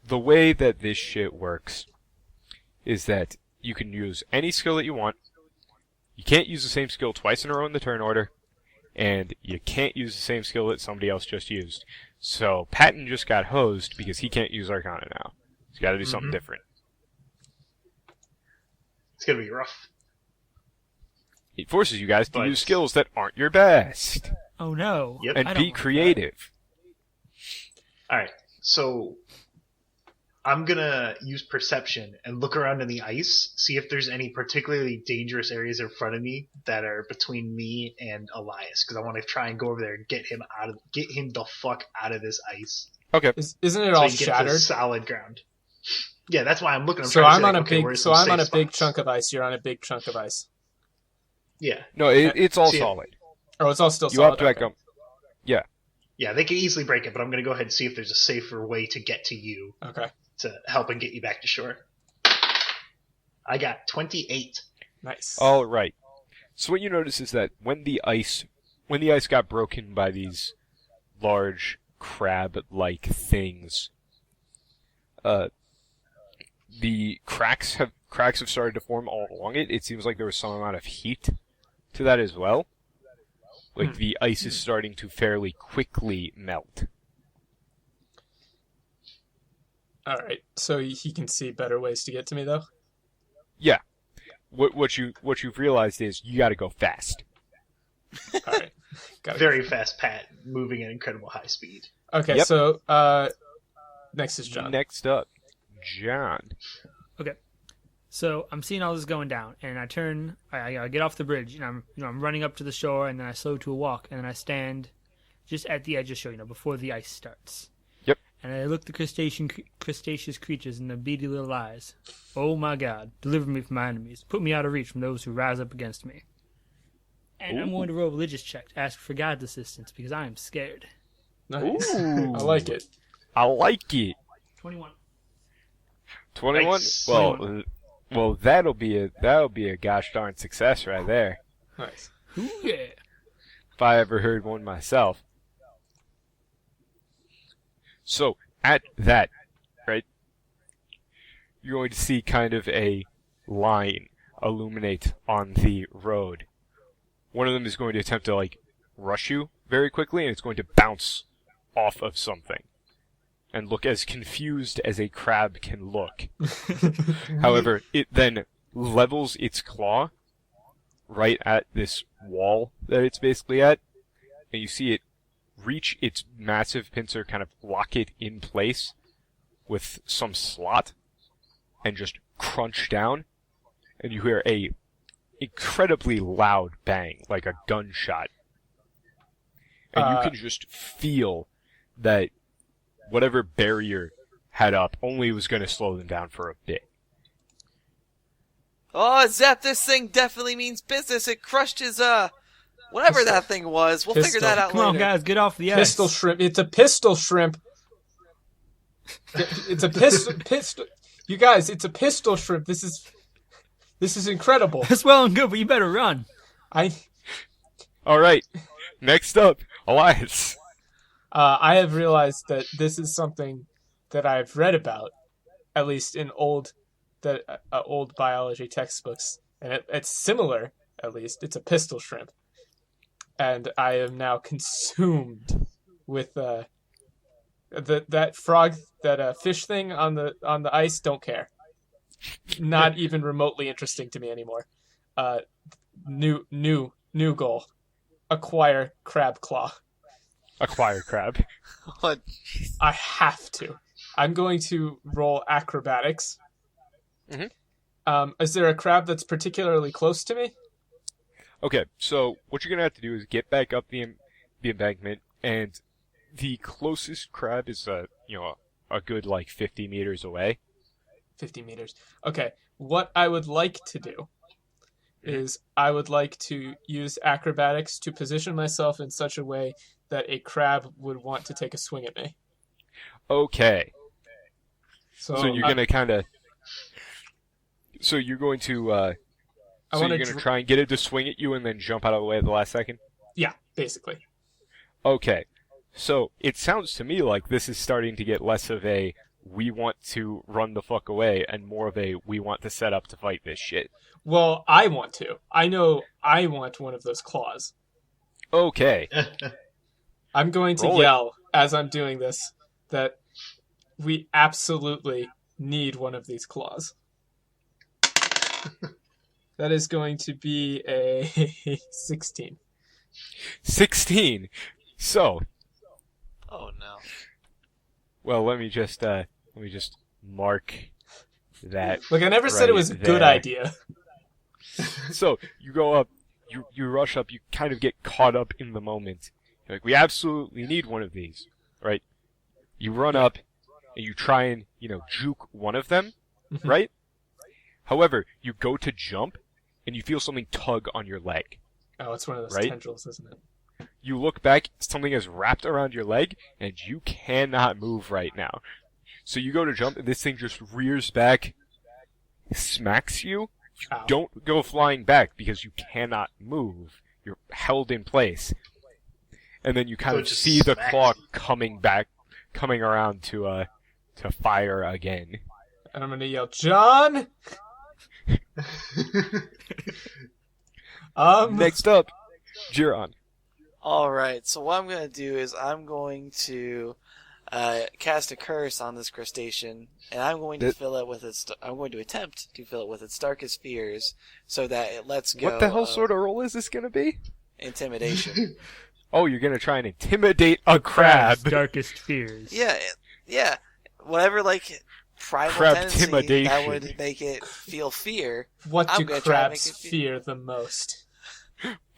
the way that this shit works is that you can use any skill that you want. You can't use the same skill twice in a row in the turn order, and you can't use the same skill that somebody else just used. So, Patton just got hosed because he can't use Arcana now. He's got to do something different. It's going to be rough. It forces you guys to But- use skills that aren't your best. Oh no. Yep. I And don't be like that. creative. Alright, so I'm going to use perception and look around in the ice, see if there's any particularly dangerous areas in front of me that are between me and Elias, because I want to try and go over there and get him the fuck out of this ice. Okay. Isn't it So all he gets to shattered? solid ground. Yeah, that's why I'm looking. So trying to I'm say, on a like, okay, big. where's So some I'm on a safe big spots? chunk of ice. You're on a big chunk of ice. Yeah, No, it's all See, solid. Oh, it's all still You solid. have to back okay. up. Yeah. yeah, they can easily break it, but I'm going to go ahead and see if there's a safer way to get to you Okay. to help and get you back to shore. I got 28. Nice. All right. So what you notice is that when the ice got broken by these large crab-like things, the cracks have started to form all along it. It seems like there was some amount of heat to that as well. Like the ice is starting to fairly quickly melt. All right. So he can see better ways to get to me, though. Yeah. What you've realized is you got to go fast. All right. Got it. Very fast Pat, moving at incredible high speed. Okay. Yep. So next is John. Next up, John. Okay. So I'm seeing all this going down, and I turn. I get off the bridge, and I'm running up to the shore, and then I slow to a walk, and then I stand just at the edge of the shore, before the ice starts. Yep. And I look the crustaceous creatures in their beady little eyes. Oh my God! Deliver me from my enemies. Put me out of reach from those who rise up against me. And I'm going to roll a religious check to ask for God's assistance because I am scared. Nice. Ooh. I like it. I like it. 21. 21. Nice. Well, that'll be a gosh darn success right there. Nice. Ooh, yeah. If I ever heard one myself. So, at that, right, you're going to see kind of a line illuminate on the road. One of them is going to attempt to, like, rush you very quickly, and it's going to bounce off of something and look as confused as a crab can look. However, it then levels its claw right at this wall that it's basically at, and you see it reach its massive pincer, kind of lock it in place with some slot, and just crunch down, and you hear a incredibly loud bang, like a gunshot. And you can just feel that whatever barrier had up only was going to slow them down for a bit. Oh, Zap, this thing definitely means business. It crushed his, whatever that thing was. We'll figure that out Come later. on, guys, get off the ice. Pistol shrimp. It's a pistol shrimp. It's a pistol. You guys, it's a pistol shrimp. This is incredible. That's well and good, but you better run. Alright, next up, Elias. I have realized that this is something that I've read about, at least in old biology textbooks, and it's similar. At least it's a pistol shrimp, and I am now consumed with that frog, that fish thing on the ice. Don't care. Not even remotely interesting to me anymore. New goal: acquire crab claw. Acquire crab. Oh, jeez. I have to. I'm going to roll acrobatics. Mm-hmm. Is there a crab that's particularly close to me? Okay, so what you're going to have to do is get back up the embankment, and the closest crab is a good, like, 50 meters away. 50 meters. Okay, what I would like to do is I would like to use acrobatics to position myself in such a way that a crab would want to take a swing at me. Okay. So you're going to kind of... So you're going to... you're going to try and get it to swing at you and then jump out of the way at the last second? Yeah, basically. Okay. So it sounds to me like this is starting to get less of a we want to run the fuck away and more of a we want to set up to fight this shit. Well, I want to. I know I want one of those claws. Okay. I'm going to yell as I'm doing this that we absolutely need one of these claws. That is going to be a 16. 16. So. Oh no. Well, let me just mark that. Look, I never said it was a good idea. So you go up, you rush up, you kind of get caught up in the moment. You're like, we absolutely need one of these, right? You run up and you try and juke one of them, right? However, you go to jump and you feel something tug on your leg. Oh, it's one of those right? tendrils, isn't it? You look back, something is wrapped around your leg, and you cannot move right now. So you go to jump, and this thing just rears back, smacks you. You Ow. don't go flying back because you cannot move. You're held in place. And then you kind So of it just see the smacks claw you. coming around to fire again. And I'm going to yell, John! Next up, Jeron. Alright, so what I'm going to do is I'm going to cast a curse on this crustacean, and I'm going to fill it with I'm going to attempt to fill it with its darkest fears, so that it lets go. What the hell sort of roll is this going to be? Intimidation. Oh, you're going to try and intimidate a crab. Darkest fears. Yeah. Whatever, primal Crab tendency intimidation. that would make it feel fear. What I'm do gonna try and crabs make it fear the most?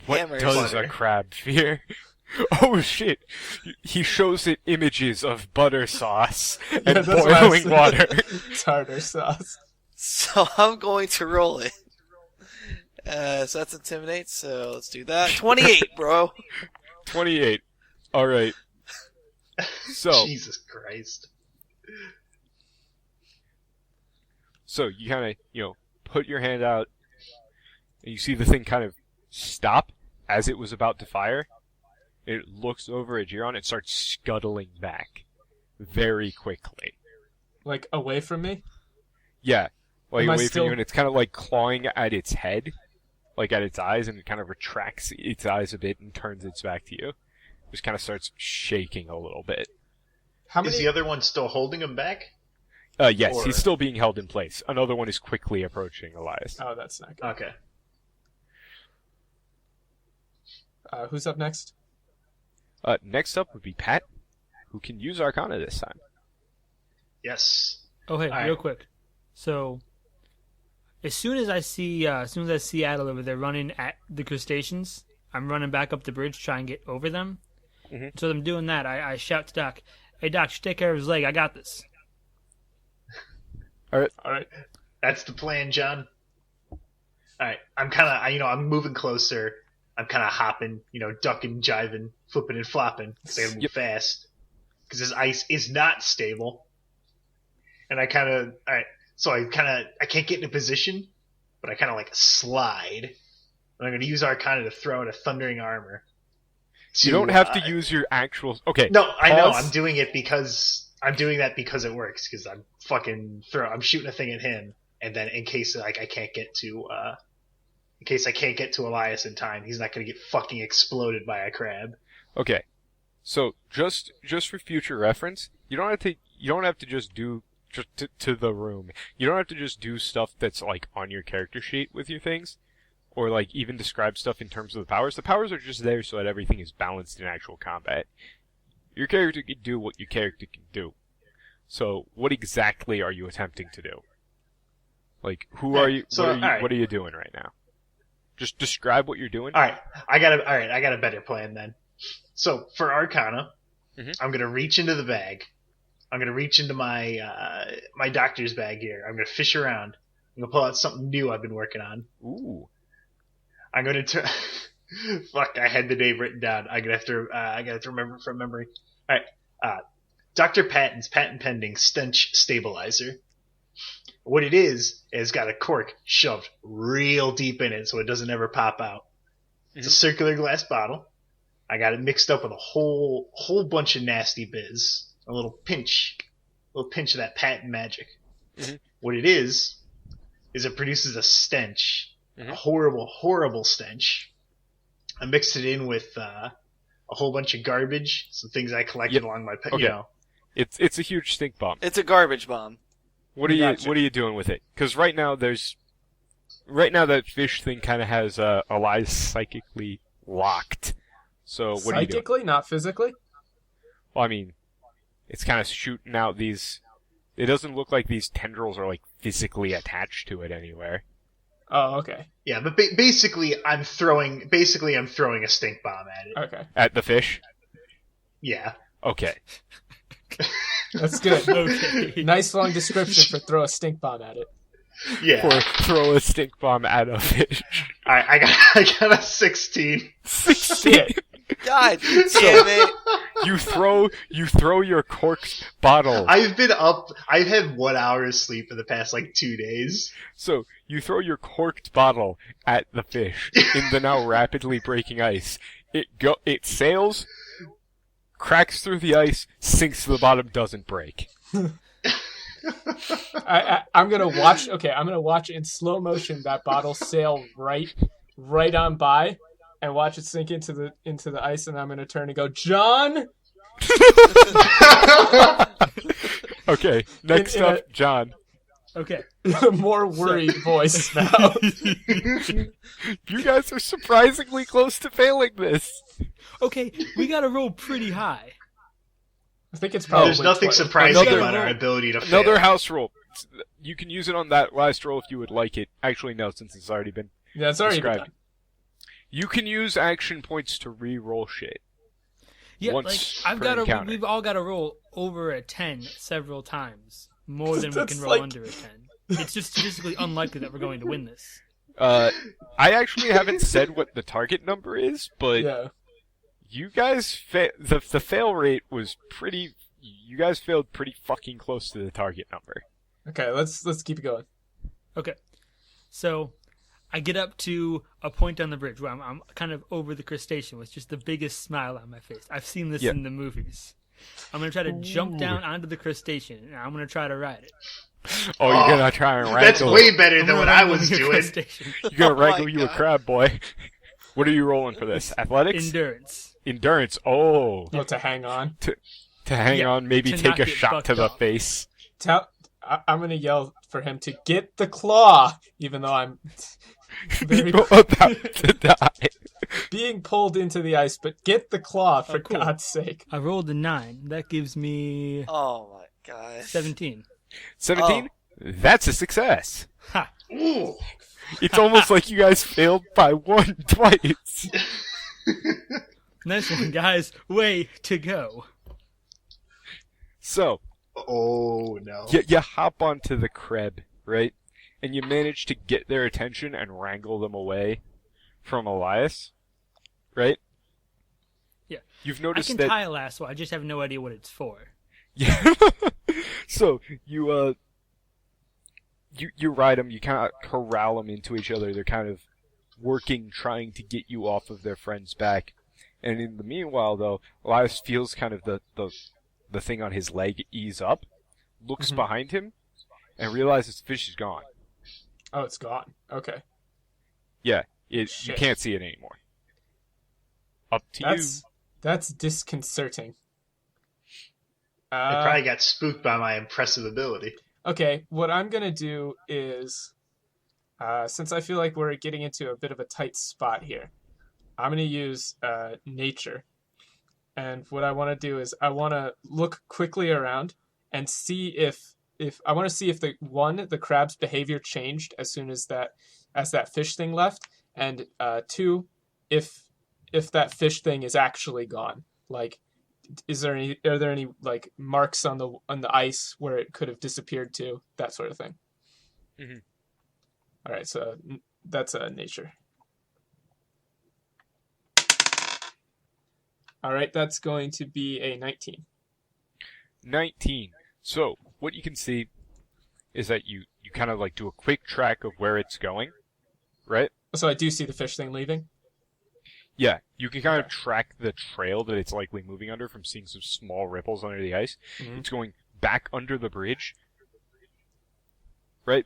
What Hammers. does a crab fear? Oh shit! He shows it images of butter sauce and that's what I boiling said. water. Tartar sauce. So I'm going to roll it. So that's intimidate, so let's do that. 28, bro. 28. Alright. So, Jesus Christ. so you kind of, put your hand out, and you see the thing kind of stop as it was about to fire, it looks over at Jeron and starts scuttling back very quickly. Like, away from me? Yeah, like Am I away still- from you, and it's kind of like clawing at its head, like at its eyes, and it kind of retracts its eyes a bit and turns its back to you. Just kind of starts shaking a little bit. How Is many? the other one still holding him back? Yes, Or- he's still being held in place. Another one is quickly approaching Elias. Oh, that's not good. Okay. Who's up next? Next up would be Pat, who can use Arcana this time. Yes. Oh, hey, All real right. quick. So, as soon as I see Adel over there running at the crustaceans, I'm running back up the bridge, trying to get over them. Mhm. So I'm doing that. I shout to Doc, "Hey, Doc, just take care of his leg. I got this." All right. That's the plan, John. Alright, I'm I'm moving closer. I'm kind of hopping, ducking, jiving, flipping and flopping, because I gotta move fast. Because this ice is not stable. And I can't get in a position, but I kind of like slide. And I'm going to use Arcana to throw out a Thundering Armor. You don't have to use your actual... Okay. No, I know. pause. I'm doing that because it works. Because I'm I'm shooting a thing at him, and then in case I can't get to Elias in time, he's not going to get fucking exploded by a crab. Okay. So, just for future reference, you don't have to just do... Just to the room. You don't have to just do stuff that's, like, on your character sheet with your things. Or, like, even describe stuff in terms of the powers. The powers are just there so that everything is balanced in actual combat. Your character can do what your character can do. So, what exactly are you attempting to do? Like, who are you? So, what are you doing right now? Just describe what you're doing. All right, I got a better plan then. So for Arcana, I'm gonna reach into the bag. I'm gonna reach into my my doctor's bag here. I'm gonna fish around. I'm gonna pull out something new I've been working on. Ooh. I'm gonna fuck. I had the name written down. I gotta have to remember from memory. All right, Dr. Patton's patent pending stench stabilizer. What it is got a cork shoved real deep in it so it doesn't ever pop out. It's a circular glass bottle. I got it mixed up with a whole bunch of nasty biz. A little pinch of that patent magic. Mhm. What it is it produces a stench, a horrible, horrible stench. I mixed it in with a whole bunch of garbage, some things I collected along my, Okay. It's a huge stink bomb. It's a garbage bomb. What are you doing with it? Because right now that fish thing kind of has Elias psychically locked. So what are you doing? Psychically, not physically? Well, I mean, it's kind of shooting out these. It doesn't look like these tendrils are like physically attached to it anywhere. Oh, okay. Yeah, but basically I'm throwing a stink bomb at it. Okay. At the fish? Yeah. Okay. That's good. Okay. Nice long description for throw a stink bomb at it. Yeah. Or throw a stink bomb at a fish. Alright, I got a 16. Shit. God damn it! You throw your corked bottle. I've had 1 hour of sleep for the past 2 days. So you throw your corked bottle at the fish in the now rapidly breaking ice. It sails, cracks through the ice, sinks to the bottom, doesn't break. I'm gonna watch. Okay, I'm gonna watch in slow motion that bottle sail right on by, and watch it sink into the ice. And I'm gonna turn and go, John. Okay, next In up, a- John. Okay. More worried voice now. You guys are surprisingly close to failing this. Okay, we gotta roll pretty high. I think it's probably. There's nothing surprising Another- about our ability to fail. Another house rule. You can use it on that last roll if you would like it. Actually, no, since it's already been Yeah, it's already been described. done. You can use action points to re-roll shit. Yeah, Once I've per got encounter. we've all got to roll over a 10 several times, more than we That's can roll like- under a 10. It's just statistically unlikely that we're going to win this. I actually haven't said what the target number is, but Yeah. you guys the fail rate was pretty. You guys failed pretty fucking close to the target number. Okay, let's keep it going. Okay, so I get up to a point on the bridge where I'm kind of over the crustacean with just the biggest smile on my face. I've seen this in the movies. I'm going to try to jump down onto the crustacean, and I'm going to try to ride it. Oh, you're going to try and wrangle. That's way better than what I was doing. You're going to wrangle you a crab, boy. What are you rolling for this? Athletics? Endurance. Oh. Oh, to hang on. To hang on, maybe take a shot to the face. I'm going to yell for him to get the claw, even though I'm very about to die. Being pulled into the ice, but get the claw, for God's sake. I rolled a 9. That gives me... Oh, my gosh. 17. 17? Oh. That's a success. Ha! Ooh. It's almost like you guys failed by one twice. Nice one, guys. Way to go. So... Oh, no. You hop onto the crab, right? And you manage to get their attention and wrangle them away from Elias, right? Yeah. You've noticed I can tie a lasso, I just have no idea what it's for. Yeah. So, you ride them, you kind of corral them into each other. They're kind of working, trying to get you off of their friend's back. And in the meanwhile, though, Elias feels kind of the thing on his leg ease up, looks behind him, and realizes the fish is gone. Oh, it's gone. Okay. Yeah, you can't see it anymore. Up to you. That's disconcerting. I probably got spooked by my impressive ability. Okay, what I'm going to do is, since I feel like we're getting into a bit of a tight spot here, I'm going to use nature. And what I want to do is I want to look quickly around and see if I want to see if the crab's behavior changed as soon as that fish thing left, and 2, if that fish thing is actually gone. Like, are there any like marks on the ice where it could have disappeared to, that sort of thing. Mm-hmm. All right, so that's nature. All right, that's going to be a 19. 19. So, what you can see is that you kind of like do a quick track of where it's going, right? So I do see the fish thing leaving? Yeah, you can kind of track the trail that it's likely moving under from seeing some small ripples under the ice. Mm-hmm. It's going back under the bridge, right?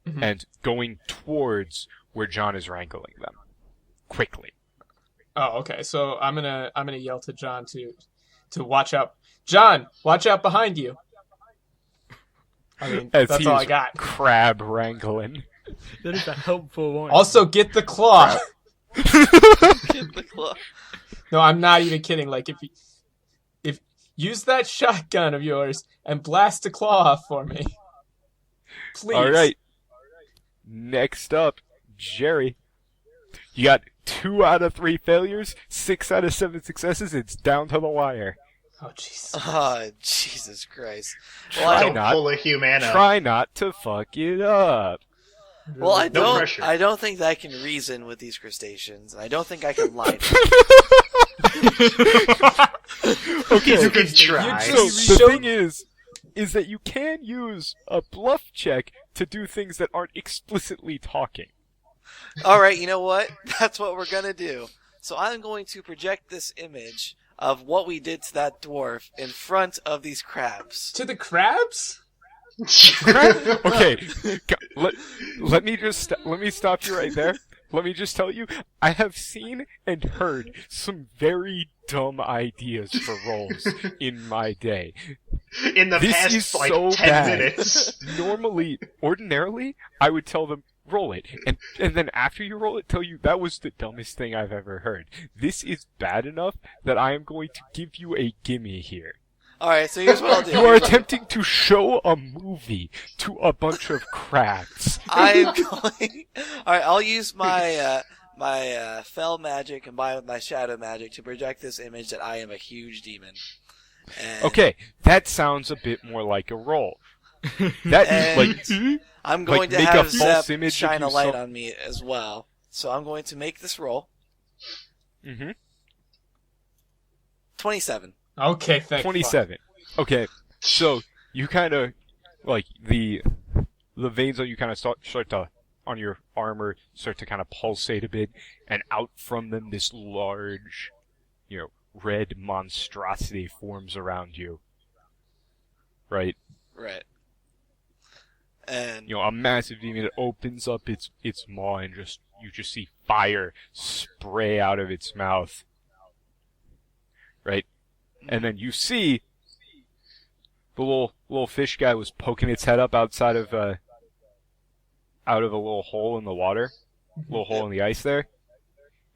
Mm-hmm. And going towards where John is wrangling them. Quickly. Oh, okay. So I'm gonna yell to John to watch out. John, watch out behind you. I mean, that's all I got. Crab wrangling. That is a helpful warning. Also, get the claw. Get the claw. No, I'm not even kidding. Like, if use that shotgun of yours and blast a claw off for me, please. All right. Next up, Jerry. You got 2 out of 3 failures, 6 out of 7 successes. It's down to the wire. Oh, Jesus. Oh, Jesus Christ. Try not to fuck it up. Well, I don't think that I can reason with these crustaceans, and I don't think I can lie. Okay, you can try. So the thing is that you can use a bluff check to do things that aren't explicitly talking. Alright, you know what? That's what we're gonna do. So I'm going to project this image of what we did to that dwarf in front of these crabs. To the crabs? Okay, let me stop you right there. Let me just tell you, I have seen and heard some very dumb ideas for roles in my day. In the this past, is 10 bad. minutes. Ordinarily, I would tell them, roll it. And then after you roll it, tell you, that was the dumbest thing I've ever heard. This is bad enough that I am going to give you a gimme here. Alright, so here's what I'll do. You are attempting to show a movie to a bunch of crabs. I'm going... Alright, I'll use my fell magic combined with my shadow magic to project this image that I am a huge demon. And... Okay, that sounds a bit more like a roll. I'm going to have Zep shine a light on me as well. So I'm going to make this roll. Mm-hmm. 27. Okay, thanks. 27. Okay, so you kind of, like, the veins on you kind of start to on your armor start to kind of pulsate a bit, and out from them this large, red monstrosity forms around you. Right? Right. And A massive demon that opens up its maw and you just see fire spray out of its mouth. Right? And then you see the little fish guy was poking its head up outside of out of a little hole in the water, little hole in the ice there,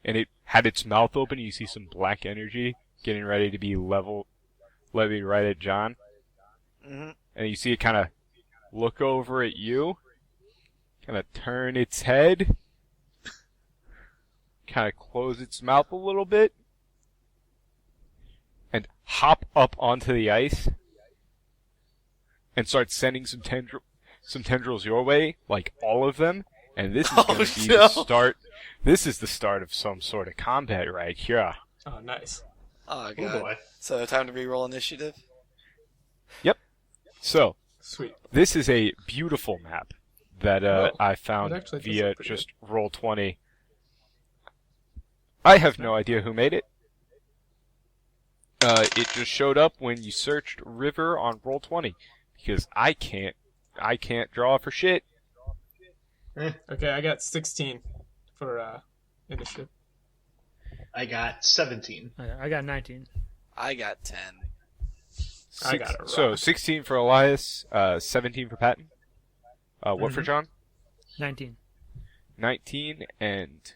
and it had its mouth open. And you see some black energy getting ready to be levied right at John, and you see it kind of look over at you, kind of turn its head, kind of close its mouth a little bit, and hop up onto the ice, and start sending some tendrils your way, like all of them, and this is going to be the start. This is the start of some sort of combat right here. Oh, nice. Oh, God. Oh, boy. So, time to re-roll initiative? Yep. So, Sweet. this is a beautiful map that I found actually does via look pretty just Roll20. I have no idea who made it. It just showed up when you searched River on Roll20, because I can't draw for shit. Okay, I got 16 for initiative. I got 17. I got 19. I got 10. I got it right. So 16 for Elias, 17 for Patton. What for John? 19. 19 and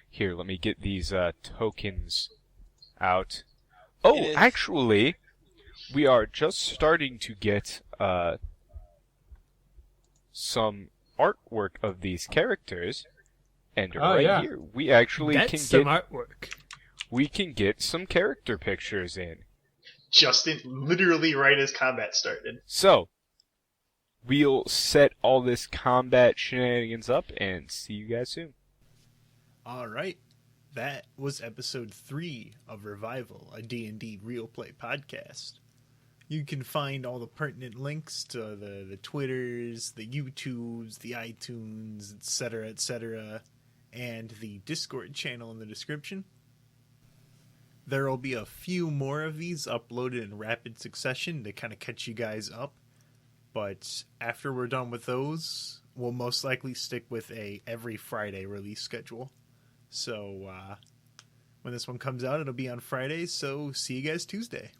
here. Let me get these tokens out. Oh, actually, we are just starting to get some artwork of these characters, and here we actually That's can some get artwork. we can get some character pictures in. Justin, literally right as combat started. So, we'll set all this combat shenanigans up and see you guys soon. All right. That was episode 3 of Revival, a D&D real play podcast. You can find all the pertinent links to the Twitters, the YouTubes, the iTunes, etc., and the Discord channel in the description. There will be a few more of these uploaded in rapid succession to kind of catch you guys up. But after we're done with those, we'll most likely stick with a every Friday release schedule. So when this one comes out, it'll be on Friday, so see you guys Tuesday.